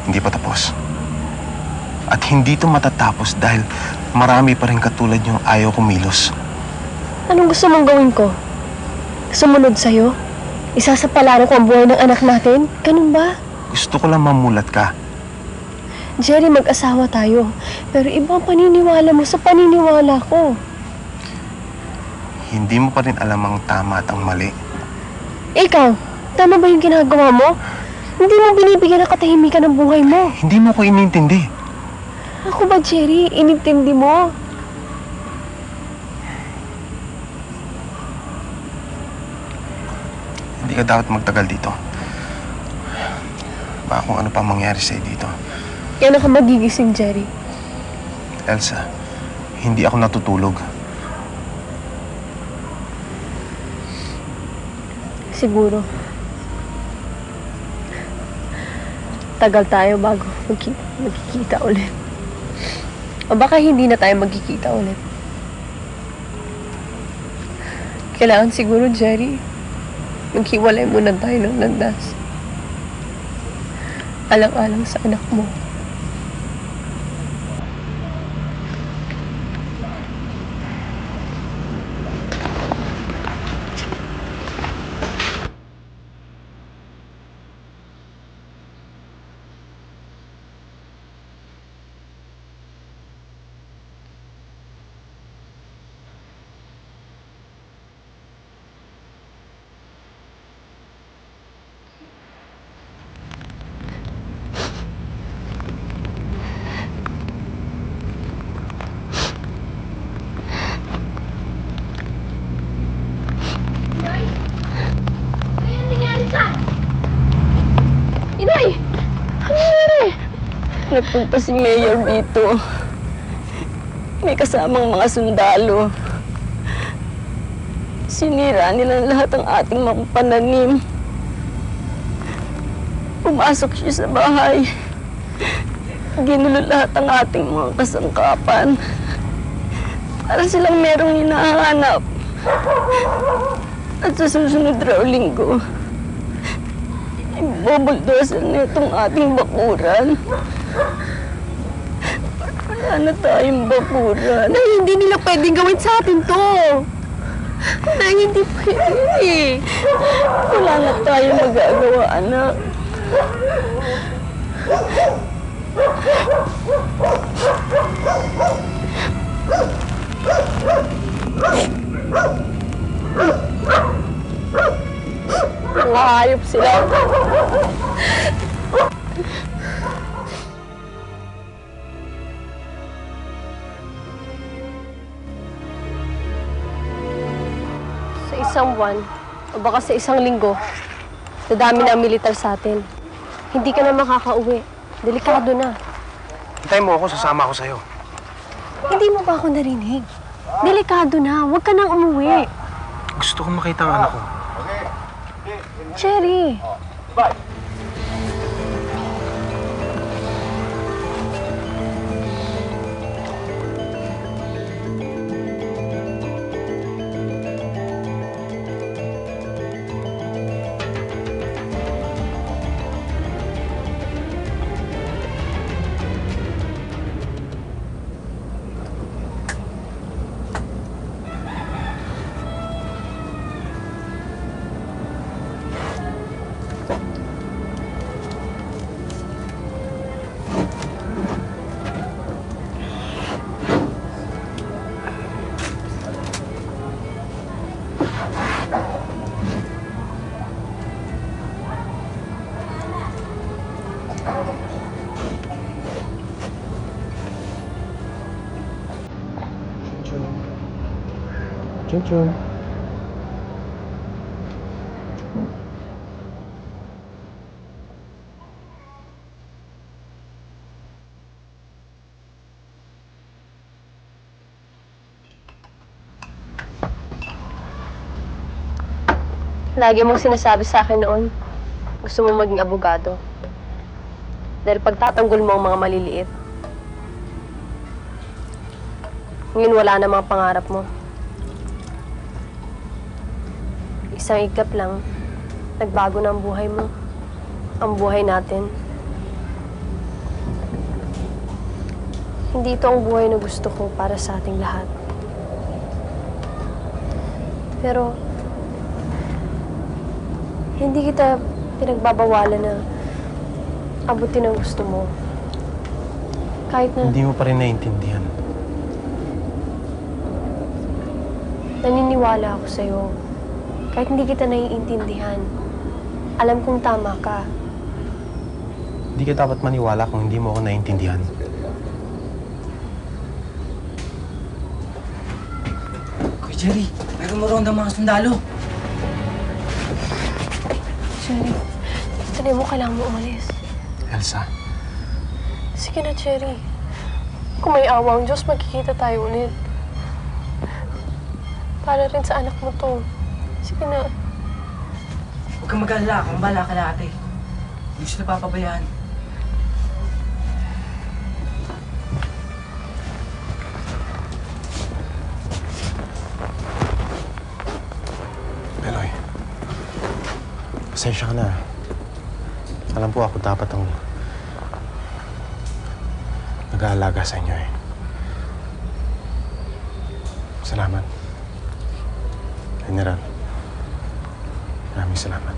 Hindi pa tapos. At hindi ito matatapos dahil marami pa rin katulad yung ayaw kumilos. Anong gusto mong gawin ko? Sumunod sa'yo? Isasapalaran ko ang buhay ng anak natin? Ganun ba? Gusto ko lang mamulat ka. Jerry, mag-asawa tayo. Pero iba ang paniniwala mo sa paniniwala ko. Hindi mo pa rin alam ang tama at ang mali. Ikaw, tama ba yung ginagawa mo? Hindi mo binibigyan ng katahimikan ng buhay mo. Hindi mo ko inintindi. Ako ba, Jerry? Inintindi mo? Hindi ka dapat magtagal dito. Baka kung ano pa mangyari sa'yo dito. Kailan ka magigising, Jerry? Elsa, hindi ako natutulog. Siguro. Tagal tayo bago magkikita ulit. O baka hindi na tayo magkikita ulit. Kailangan siguro, Jerry, maghiwalay muna tayo ng landas. Alang-alang sa anak mo. Inay! Ano nangyari? Nagpunta si Mayor dito. May kasamang mga sundalo. Sinira nila lahat ang ating mga pananim. Pumasok siya sa bahay. Ginulo lahat ang ating mga kasangkapan. Para silang merong hinahanap. At sa susunod raw linggo, ibubuldosan na itong ating bakuran. Wala na tayong bakuran. Na hindi nila pwedeng gawin sa atin to. Na hindi pwede. Wala na tayong magagawa, anak. Mga hayop sila. Sa isang buwan, o baka sa isang linggo, dadami na ang militar sa atin. Hindi ka na makakauwi. Delikado na. Hintayin mo ako, sasama ako sa'yo. Hindi mo ba ako narinig? Delikado na. Huwag ka nang umuwi. Gusto kong makita ang anak ko. Cherry. Chun chun. Lagi mong sinasabi sa akin noon, gusto mong maging abogado. Dahil pagtatanggol mo ang mga maliliit. Ngayon wala na mga pangarap mo. Isang iglap lang, nagbago na ang buhay mo. Ang buhay natin. Hindi ito ang buhay na gusto ko para sa ating lahat. Pero, hindi kita pinagbabawalan na abutin ang gusto mo. Kahit na Hindi mo pa rin naiintindihan. naniniwala ako sa'yo. Kahit hindi kita naiintindihan, alam kong tama ka. Hindi ka dapat maniwala kung hindi mo ako naiintindihan. Kuya Jerry, meron mo ron ng mga sundalo. Cherry, hindi mo kailangan mo umalis. Elsa, Sige na, Cherry. Kung may awa ang Diyos, magkikita tayo ulit. Para rin sa anak mo to. Sige na. Huwag kang mag-alala, kung bala ka na ate. Hindi siya napapabayaan. Eloy. Pasensya ka na. Alam po ako dapat ang nag-aalaga sa inyo eh. Salamat. General. Maraming salamat.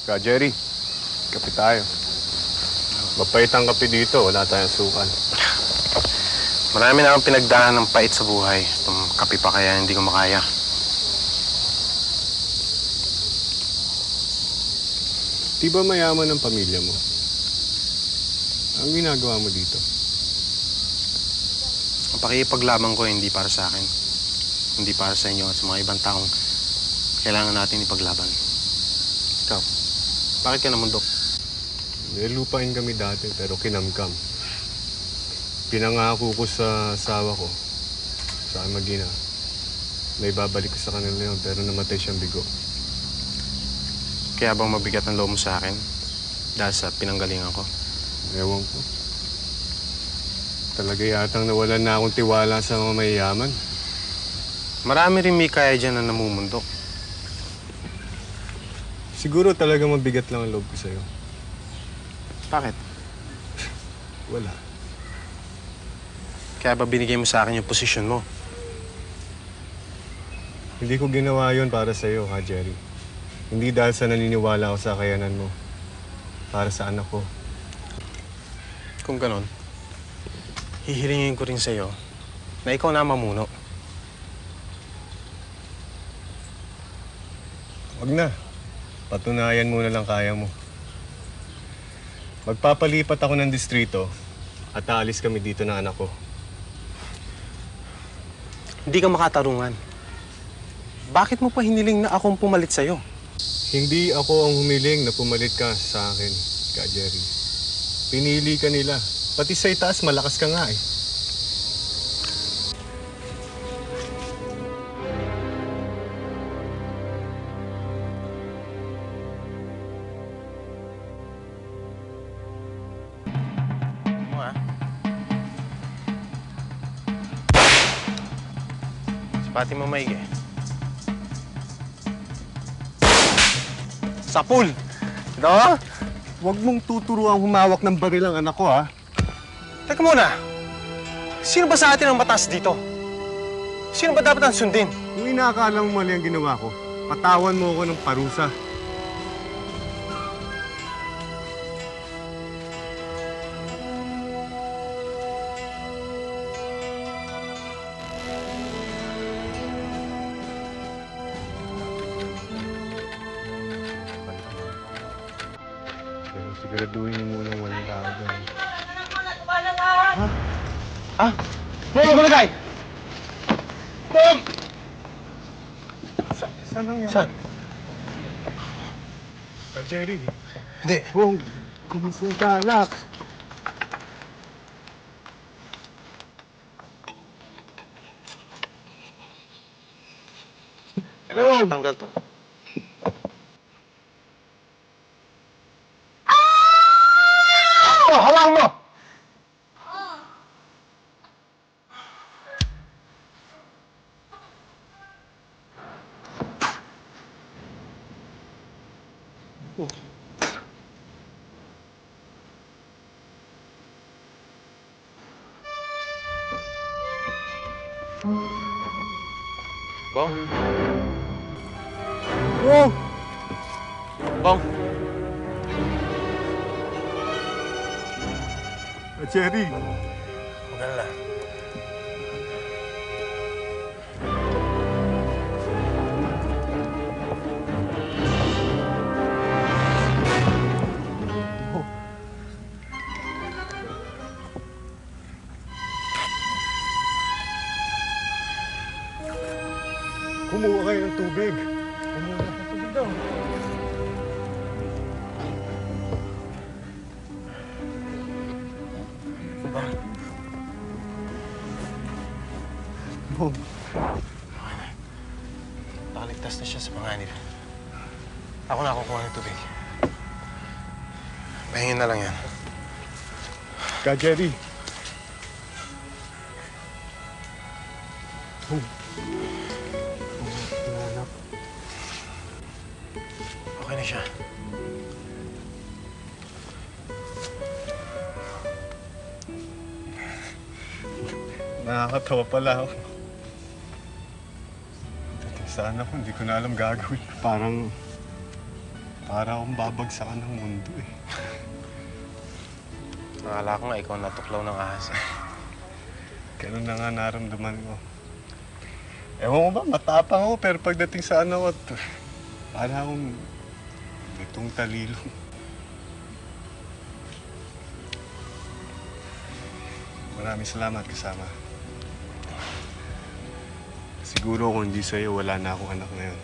Ka, Jerry. Kape tayo. Mapait ang kape dito. Wala tayong sukan. Marami na akong pinagdaan ng pait sa buhay. Itong kape pa kaya hindi ko makaya. Di ba mayaman ang pamilya mo? Ang ginagawa mo dito? Ang pakikipaglaban ko hindi para sa akin. Hindi para sa inyo at sa mga ibang taong kailangan natin ipaglaban. Ikaw, bakit ka namundok? Lupain kami dati pero kinamkam. Pinangako ko sa asawa ko, sa Magina, may babalik ko sa kanila yun pero namatay siyang bigo. Kaya bang mabigat ang loob mo sa akin dahil sa pinanggalingan ko? Ewan ko. Talaga yatang nawalan na akong tiwala sa mga mayayaman. Marami rin may kaya dyan na namumundok. Siguro talaga mabigat lang ang loob ko sa'yo. Bakit? Wala. Kaya ba binigay mo sa akin yung posisyon mo? Hindi ko ginawa yun para sa'yo, ha, Jerry? Hindi dahil sa naniniwala ako sa kakayanan mo. Para sa anak ko. Kung ganon, hihilingin ko rin sa'yo na ikaw na mamuno. Wag na. Patunayan mo na lang kaya mo. Magpapalipat ako ng distrito at aalis kami dito ng anak ko. Hindi ka makatarungan. Bakit mo pa hiniling na akong pumalit sa'yo? Hindi ako ang humiling na pumalit ka sa akin, Ka Jerry. Pinili ka nila. Pati sa itaas, malakas ka nga eh. Pati mo maigi. Sapul! Ito? Huwag mong tuturuan humawak ng baril ang anak ko, ha? Teka muna. Sino ba sa atin ang mataas dito? Sino ba dapat ang sundin? Kung inaakala mo mali ang ginawa ko, patawan mo ako ng parusa. Pero siguraduhin mo munang walang tao doon. Ah! Hey, barangay! Tom! Saan ang yan? Saan? Jerry. Hindi. Bong, kumising ka, anak. Hello? Tanggal to. Oh, hawak mo! Bong? Bong! Bong? Jerry. Maganda. Kumuha kayo ng tubig. Kumuha ng tubig daw. Bong. Nakaligtas na siya sa panganib. Ako na kukuha ng tubig. Pahingin na lang yan. Ka, Jerry. Bong. Okay na siya. Nakakatawa pala ako. Sana kung hindi ko na alam gagawin. Parang akong babagsakan ng mundo eh. Nakala ko nga ikaw natuklaw ng ahas. Ganun na nga naramdaman ko. Ewan ko ba, matapang ako pero pagdating sa ano ko, para akong itong talilo. Maraming salamat kasama. Siguro kung hindi sa'yo, wala na akong anak ngayon.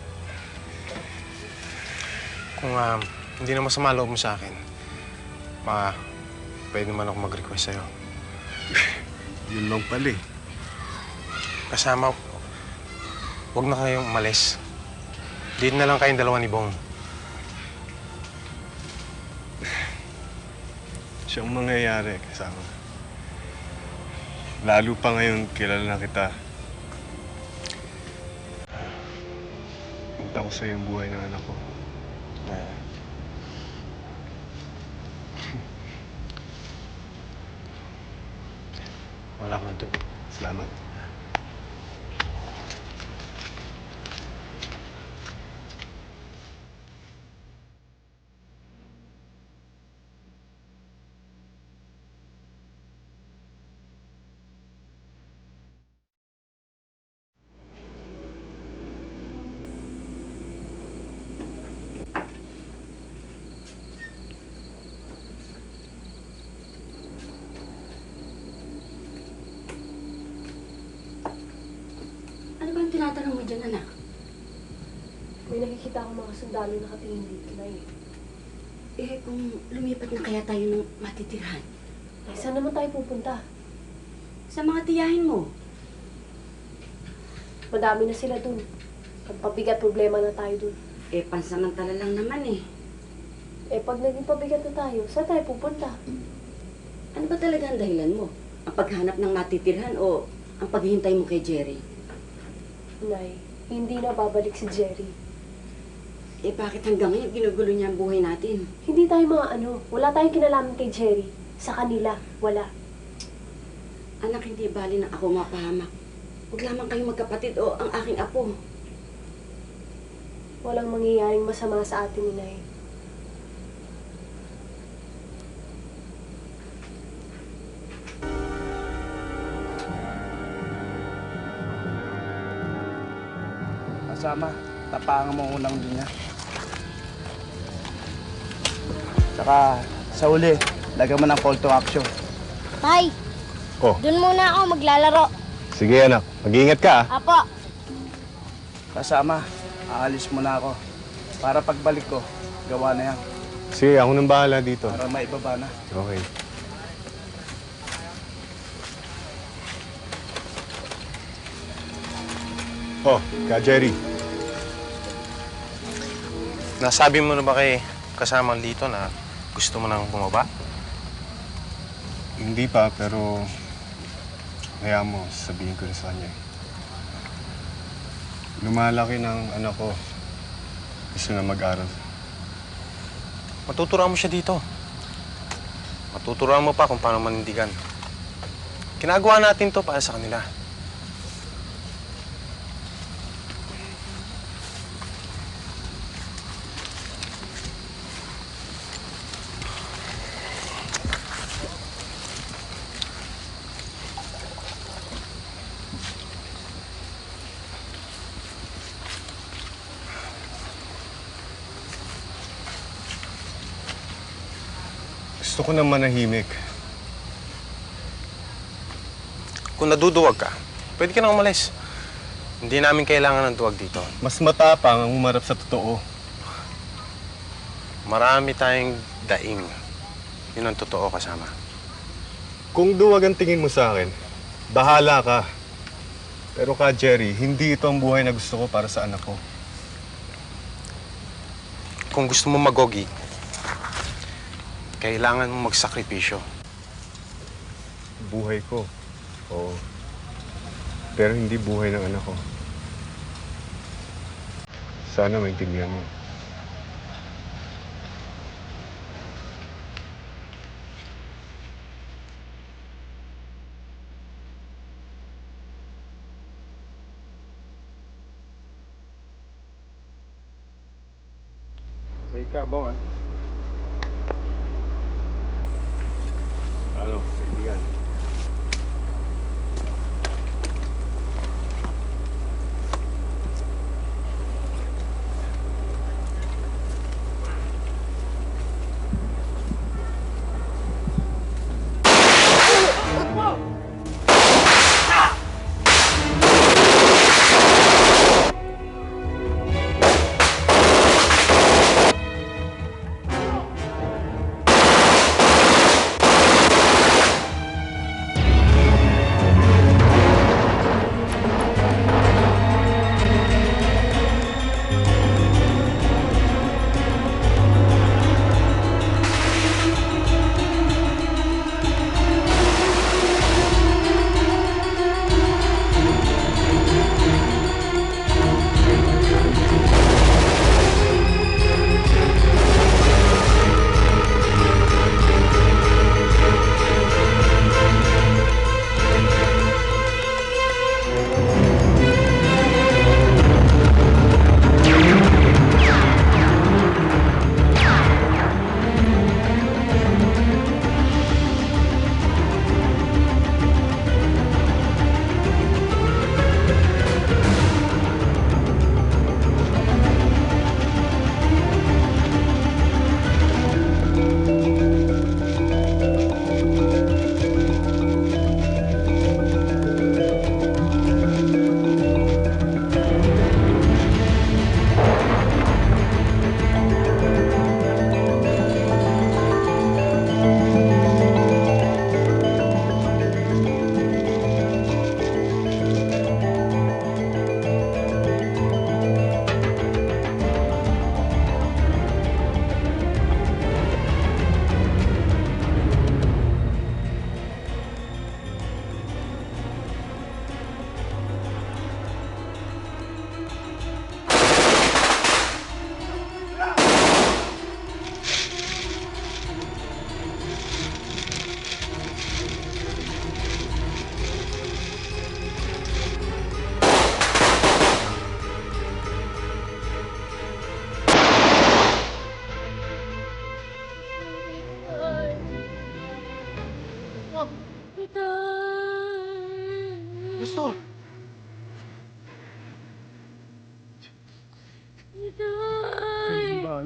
Kung hindi na masama loob mo sa akin, pwede naman ako mag-request sa'yo. Yun lang pala eh. Kasama, huwag na kayong umalis. Dito na lang kayong dalawa ni Bong. Siyang mangyayari kasama. Lalo pa ngayon, kilala na kita. Punta ko sa yung buhay ng anak ko. Wala ko na tubig. Salamat. Ano ba ang tinatanong mo dyan, anak? May nakikita akong mga sundalo nakatingin dito na eh. Eh, kung lumipat na kaya tayo ng matitirhan? Ay, saan naman tayo pupunta? Sa mga tiyahin mo. Madami na sila dun. Pagpabigat problema na tayo dun. Eh, pansamantala lang naman eh. Eh, pag naging pabigat na tayo, saan tayo pupunta? Ano ba talaga ang dahilan mo? Ang paghanap ng matitirhan o ang paghihintay mo kay Jerry? Nay, hindi na babalik si Jerry. Eh, bakit hanggang ngayon ginugulo niya ang buhay natin? Hindi tayo mga ano, wala tayong kinalaman kay Jerry. Sa kanila, wala. Anak, hindi bali na ako mapahamak. Huwag lamang kayong magkapatid o ang aking apo. walang mangyayaring masama sa atin ni Nay. Kasama, tapangan mo ang unang linya. Saka, sa uli, lagyan mo ng call to action. Tay, Oh, dun muna ako maglalaro. sige anak. Mag-iingat ka ah. Apo. Kasama, aalis muna ako. Para pagbalik ko, gawa na yan. Sige, ako nang bahala dito. Para maibaba na. Okay. Oh, Ka Jerry. Nasabi mo na ba kay kasamang dito na gusto mo nang bumaba? Hindi pa, pero hayaan mo, sabihin ko na sa kanya. Lumalaki ng anak ko. Gusto na mag-aral. Matuturuan mo siya dito. Matuturuan mo pa kung paano manindigan. Ginagawa natin to para sa kanila. Gusto ko na manahimik. Kung naduduwag ka, pwede ka nang umalis. Hindi namin kailangan ng duwag dito. Mas matapang ang umarap sa totoo. Marami tayong daing. Yun ang totoo, kasama. Kung duwag ang tingin mo sa akin, bahala ka. Pero Ka Jerry, hindi ito ang buhay na gusto ko para sa anak ko. Kung gusto mo magogi, kailangan mo magsakripisyo. Buhay ko. Oo. Pero hindi buhay ng anak ko. Sana maintindihan mo. May kabong, ah. Ano, kaibigan?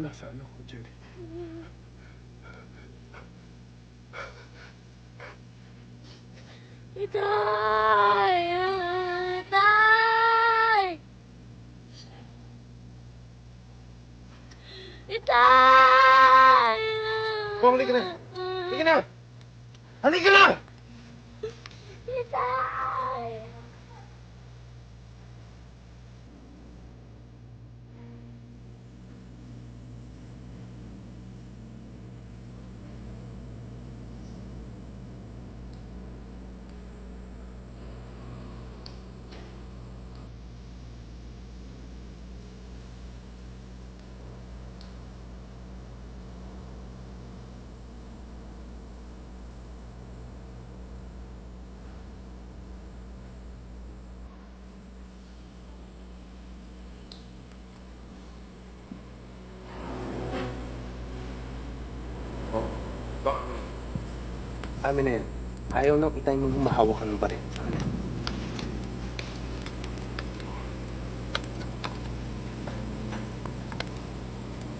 wala sa ano ko, Jerry. Itay! Itay! Itay! Oh, halika na! Halika na! Halika na! Itay! Amin na yan. Ayaw nang itay mong humahawak ka ng baril.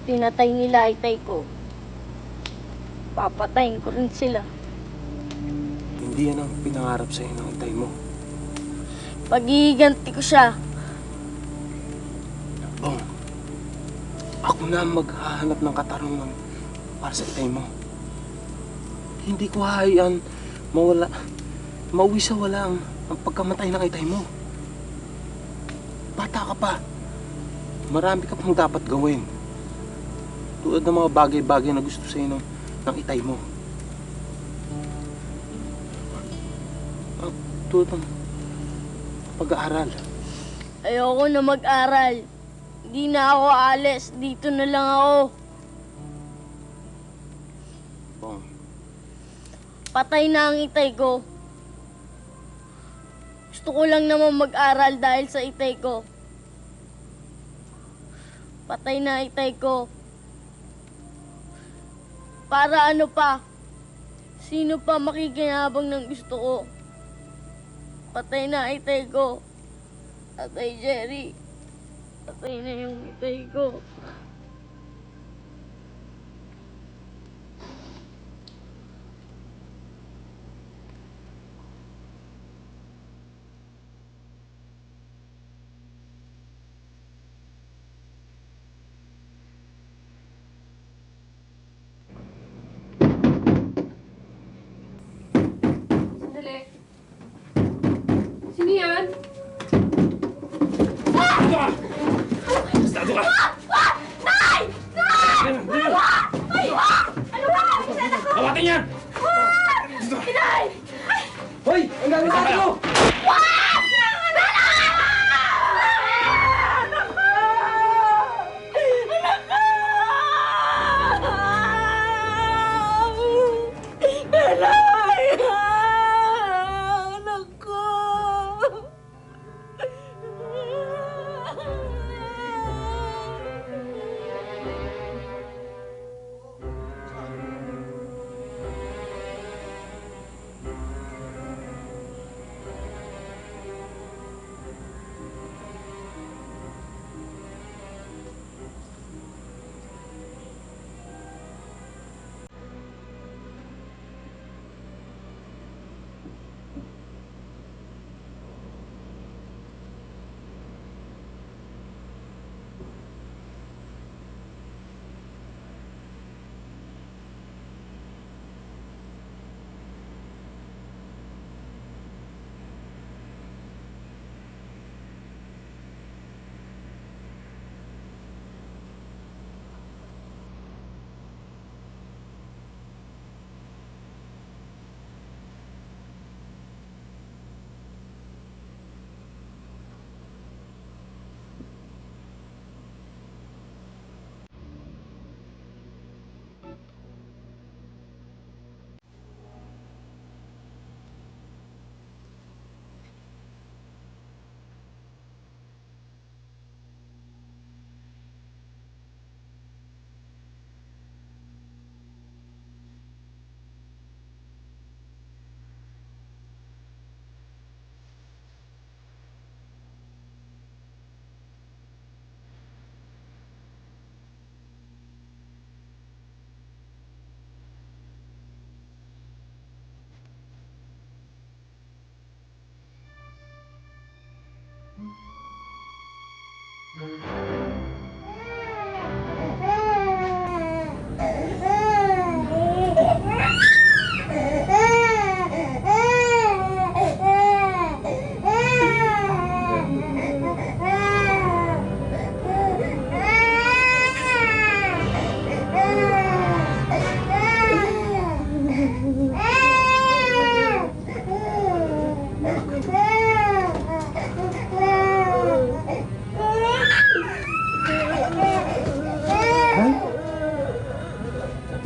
Pinatay nila itay ko. Papatayin ko rin sila. Hindi yan ang pinangarap sa'yo ng itay mo. Pag-iiganti ko siya. Bong, ako na ang maghahanap ng katarungan para sa itay mo. Hindi ko hahayaan mauwi sa wala ang pagkamatay ng itay mo. Bata ka pa. Marami ka pang dapat gawin. Tulad ng mga bagay-bagay na gusto sa'yo ng itay mo. Tulad ng pag-aaral. Ayoko na mag-aral. Hindi na ako alis. Dito na lang ako. Bong, Patay na ang itay ko. Gusto ko lang naman mag-aral dahil sa itay ko. Patay na itay ko. Para ano pa? Sino pa makikinabang ng gusto ko? Patay na itay ko. Tatay Jerry. Patay na yung itay ko. Sandali. Sino yan? Estado ka! Nay! Nay! Ay! Ano ba? Hawatin yan! Inay! Hoy! Ang gagawin sa akin mo!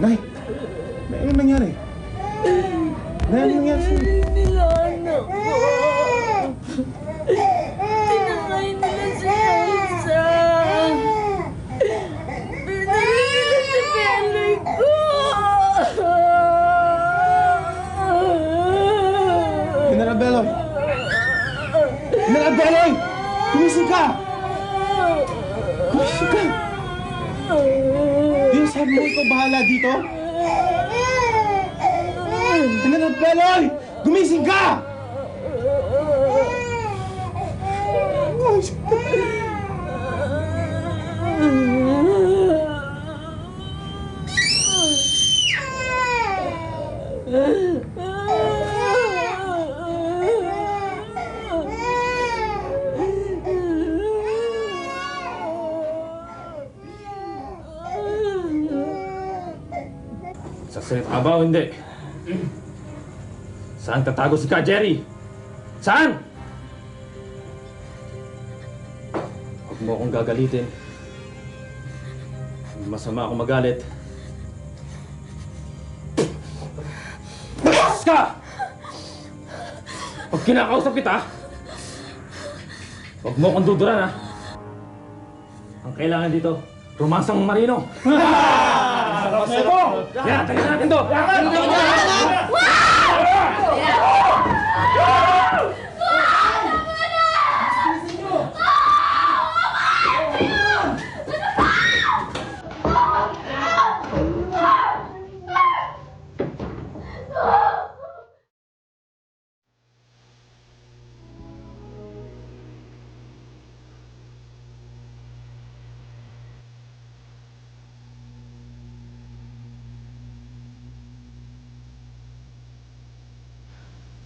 Nay! Nay, ano nangyari? Nay, ano nangyari sa'yo? Nila anak ko. Tinangay nila si Elsa. Binili nila si Beloy ko. General Beloy! General Beloy! Gumising ka! Gumising ka! Di ba sabi mo ikaw bahala dito? General Beloy! Gumising ka! Sasalita ba o hindi? Saan tatago si Ka Jerry? Saan? Huwag mo akong gagalitin. Masama ako magalit. Bas ka! Pag kinakausap kita, huwag mo akong duduran, ha? Ang kailangan dito, romansang marino. Yan, tayo natin to!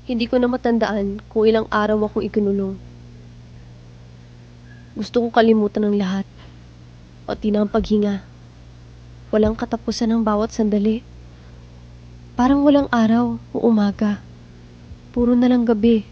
Hindi ko na matandaan kung ilang araw akong ikinulong. Gusto kong kalimutan ng lahat. Pati na ang paghinga. Walang katapusan ng bawat sandali. Parang walang araw o umaga. Puro na lang gabi.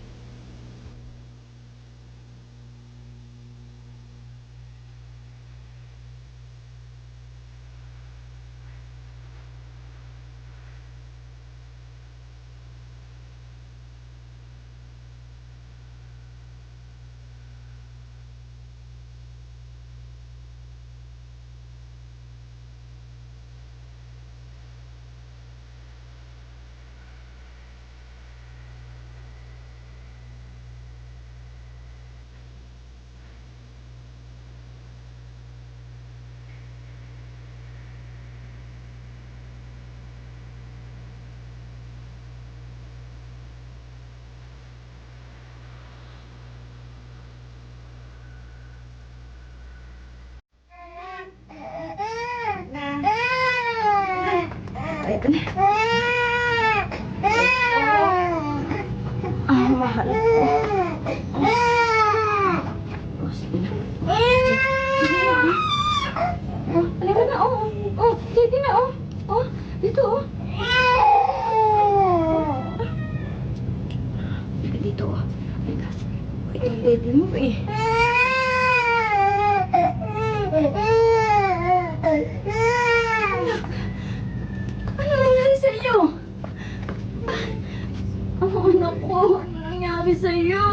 Mahal ko. Halika na, Dito na, Dito, Halika dito, Halika. Ito ang baby mo, Ano nangyari sa'yo? Anak ko, ano nangyari sa'yo?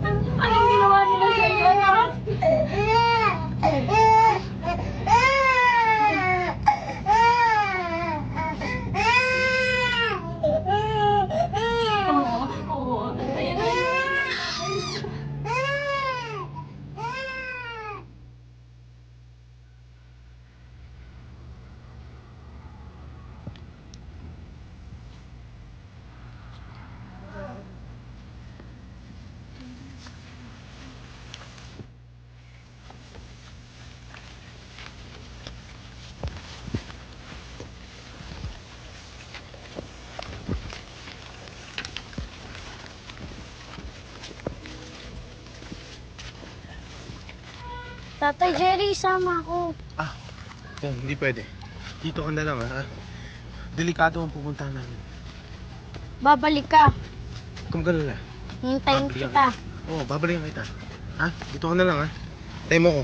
Anong ginawa nila sa'yo, anak? Tatay Jerry, sama ako. Hindi pwede. Dito ka na lang, ha? Delikado ang pupuntahan namin. Babalik ka. Kung gano'n na. Hintayin kita. Oo, babalikan kita. Ha? Dito ka na lang, ha? Tayo mo ko.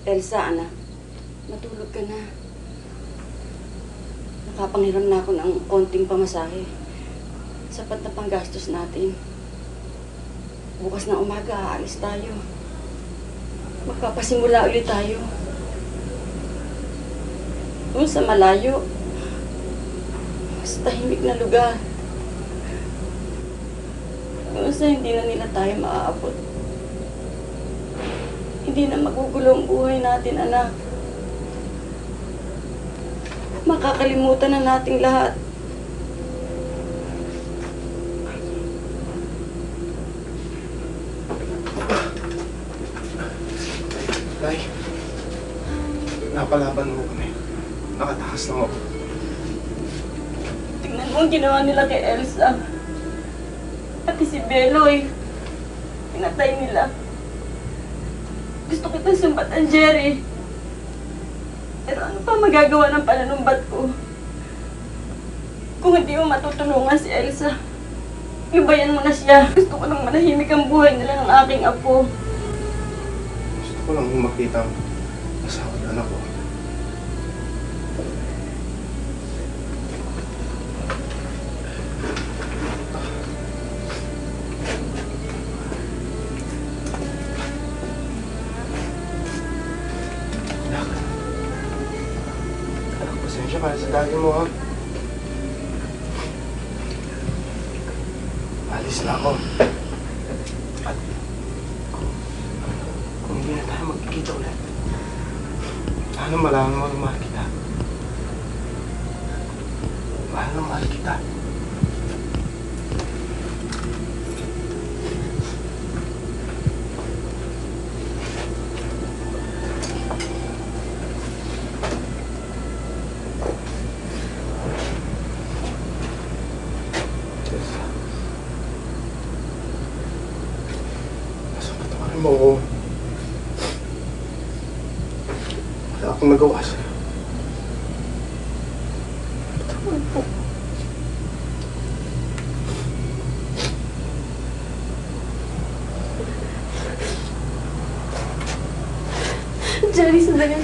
Elsa, anak, matulog ka na. Nakapanghiram na ako ng konting pamasahe. Sapat na panggastos natin. Bukas na umaga, aalis tayo. Magpapasimula ulit tayo. Doon sa malayo. Sa tahimik na lugar. Doon sa hindi na nila tayo maaabot. Hindi na magugulo ang buhay natin, anak. Makakalimutan na nating lahat. Nay, napalaban mo kami. Nakatakas lang ako. Tingnan mo ang ginawa nila kay Elsa. Pati si Beloy. Pinatay nila. Gusto kitang sumbatan, Jerry. Pero ano pa magagawa ng pananumbat ko? Kung hindi mo matutulungan si Elsa, ibayan mo na siya. Gusto ko nang manahimik ang buhay nila ng aking apo. Gusto ko lang makita ang asawa ng anak ko. Pasensya ka sa dati mo, ha? Alis na ako. At kung hindi na tayo magkikita ulit, sana malaman mo na mahal kita. Mahal na mahal kita. Mo ko. Wala akong nagawa sa'yo. Tawad po. Jerry, sandali.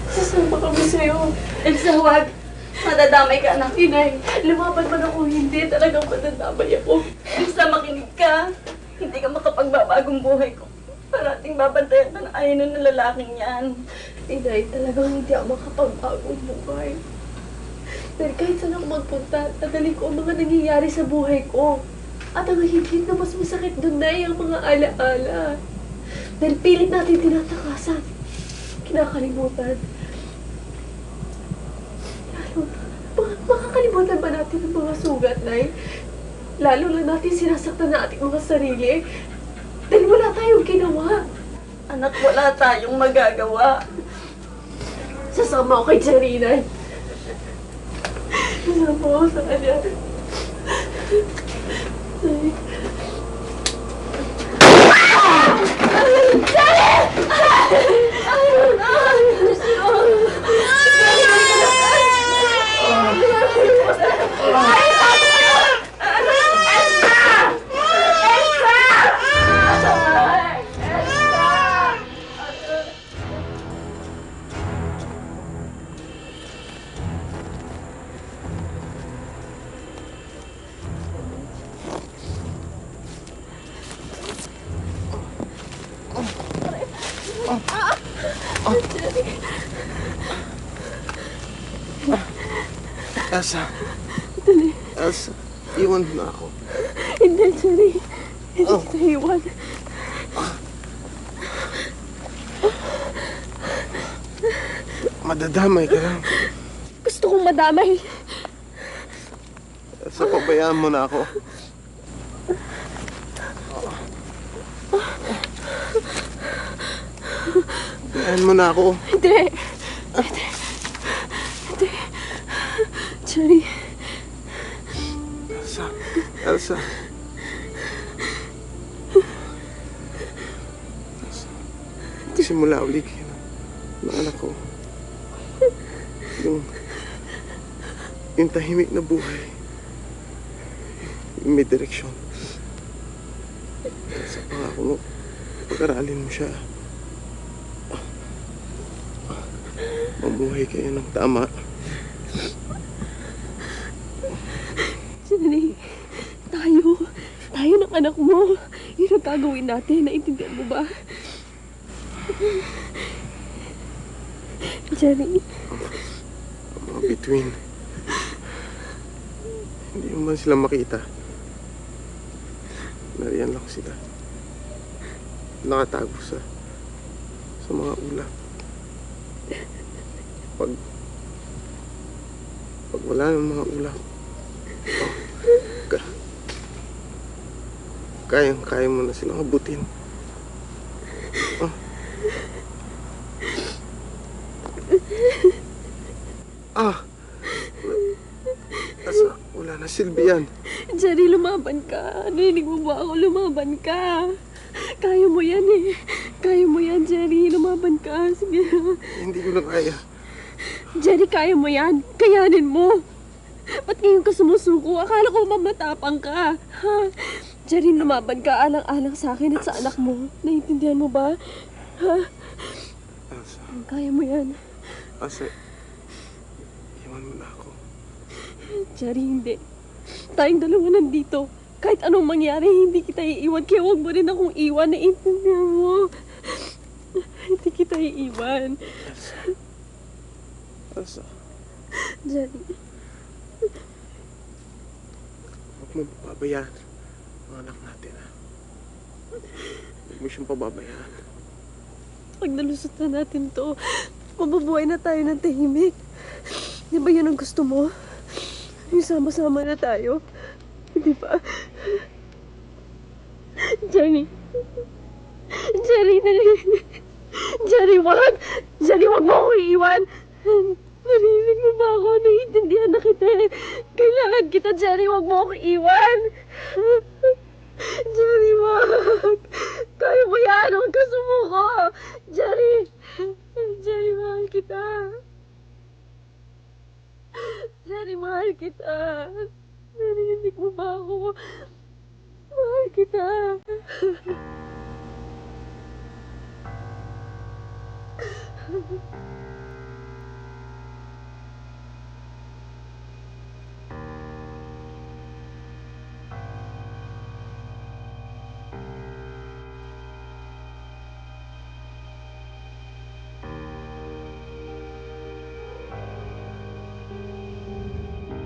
Sasama kami sa'yo. Elsa, huwag. Madadamay ka, anak. Inay, lumaban man ako, hindi. Talagang madadamay ako. Elsa, makinig ka. Hindi ka makapagbabagong buhay ko. Parating babantayan ka ng ayaw ng lalaking yan. Inay, talagang hindi ako makapagbagong buhay. Dahil kahit saan ako magpunta, dadalhin ko ang mga nangyayari sa buhay ko. At ang higit na mas masakit doon na ang mga alaala. Dahil pilit natin tinatakasan. Kinakalimutan. Lalo, makakalimutan ba natin ang mga sugat, Nay? Lalo na natin sinasaktan na ating mga sarili. Dahil wala tayong ginawa. Anak, wala tayong magagawa. Sasama ako kay Jerry, Inay. Sasama ako sa kanya. Elsa. Dali. Elsa, iwan mo na ako. Hindi, Jerry. Hindi kita iwan. Madadamay ka lang. Gusto kong madamay. Elsa, pabayaan mo na ako. Pabayaan mo na ako. Hindi. Hindi. Hindi. Jerry. Elsa. Elsa. Simula uli kayo ng anak ko. Yung tahimik na buhay. Yung may direksyon. Sa pangako mo, pag-aralin mo siya. Mabuhay kayo ng tama. Jerry, tayo ng anak mo. Yun ang gagawin natin. Naintindihan mo ba? Jerry. Mga bituin. Hindi mo man sila makita. Nariyan lang sila. Nakatago sa mga ulap. Pag wala ng mga ulap, kaya mo na silang abutin. Wala na silbi yan. Jerry, lumaban ka. Narinig mo ba ako? Lumaban ka. Kaya mo yan eh. Kaya mo yan, Jerry. Lumaban ka. Sige. Hindi ko na kaya. Jerry, kaya mo yan. Kayanin mo. Ba't ngayon ka sumusuko? Akala ko mamatapang ka. Ha? Jerry, lumaban ka. Alang-alang sa akin at sa anak mo. Naiintindihan mo ba? Ha? Elsa. Kaya mo yan. Elsa, iwan mo na ako. Jerry, hindi. Tayong dalawa nandito. Kahit anong mangyari, hindi kita iiwan. Kaya huwag mo rin akong iwan. Naiintindihan mo. Hindi kita iiwan. Elsa. Jerry. Huwag mo pababayaan ang anak natin, ha? Huwag mo siyang pababayaan. Pag nalusot na natin to, mabubuhay na tayo ng tahimik. Di ba yun ang gusto mo? Yung sama-sama na tayo. Di ba? Jerry. Jerry, Jerry, wag! Jerry, wag mo ako iiwan! Narinig mo ba ako? Naiintindihan na kita eh. Kailangan kita, Jerry. Wag mo ako iiwan. Jerry, wag. Kaya mo yan. Huwag ka sumuko. Jerry. Jerry, mahal kita. Jerry, mahal kita. Narinig mo ba ako? Mahal kita.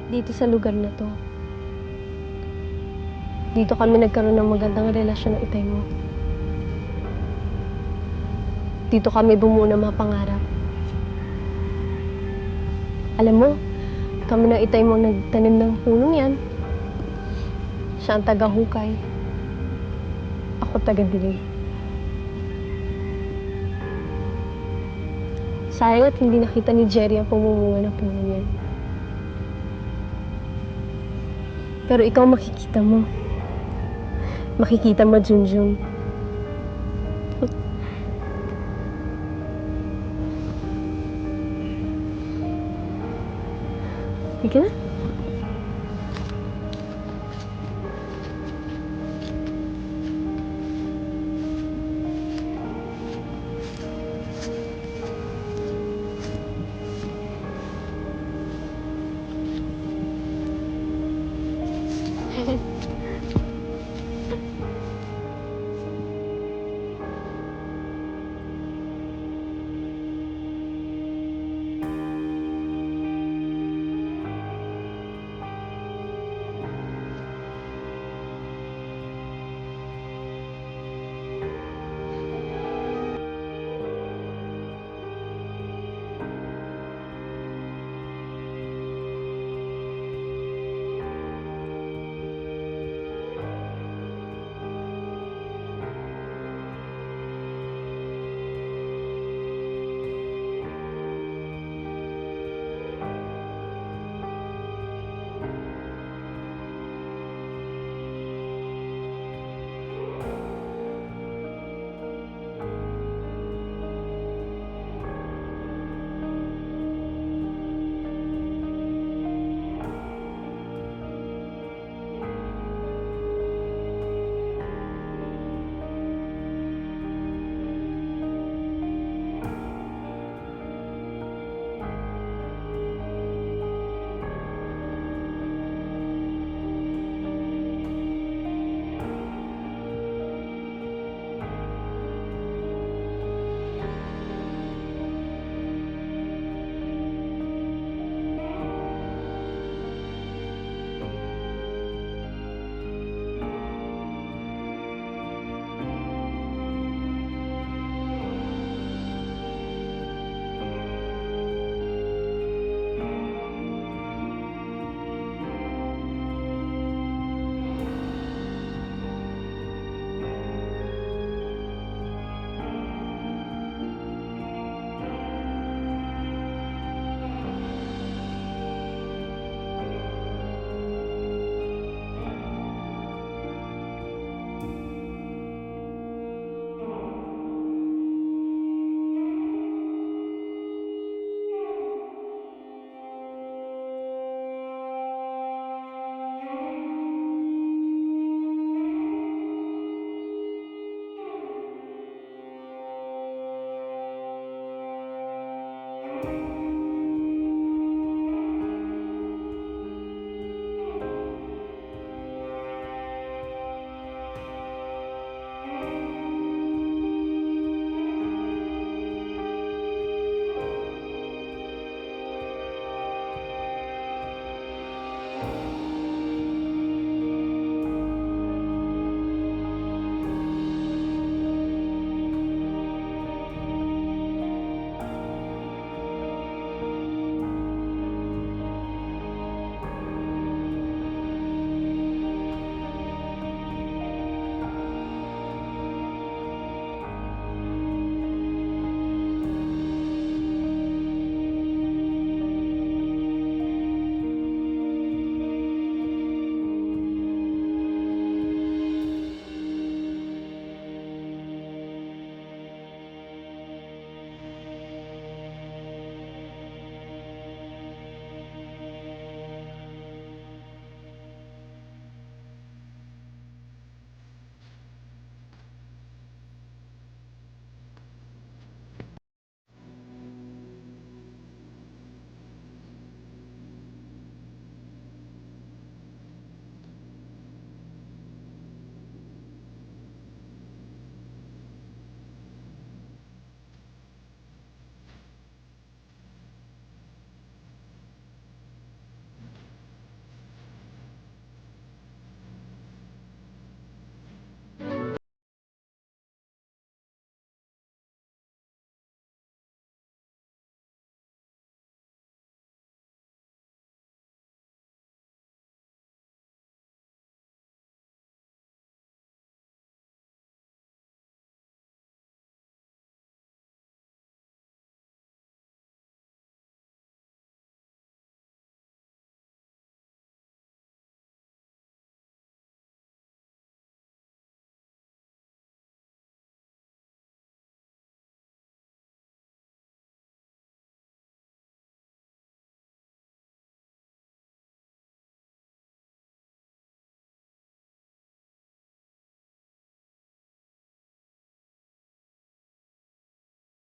Dito sa lugar na to, dito kami nagkaroon ng magandang relasyon ng itay mo. Dito kami bumuo ng mga pangarap. Alam mo, kami ng itay mo nagtanim ng punong yan. Siya ang taga-hukay. Ako taga-dilig. Sayang at hindi nakita ni Jerry ang pamumunga ng puno yan. Pero ikaw makikita mo. Makikita mo, Junjun. Sige na.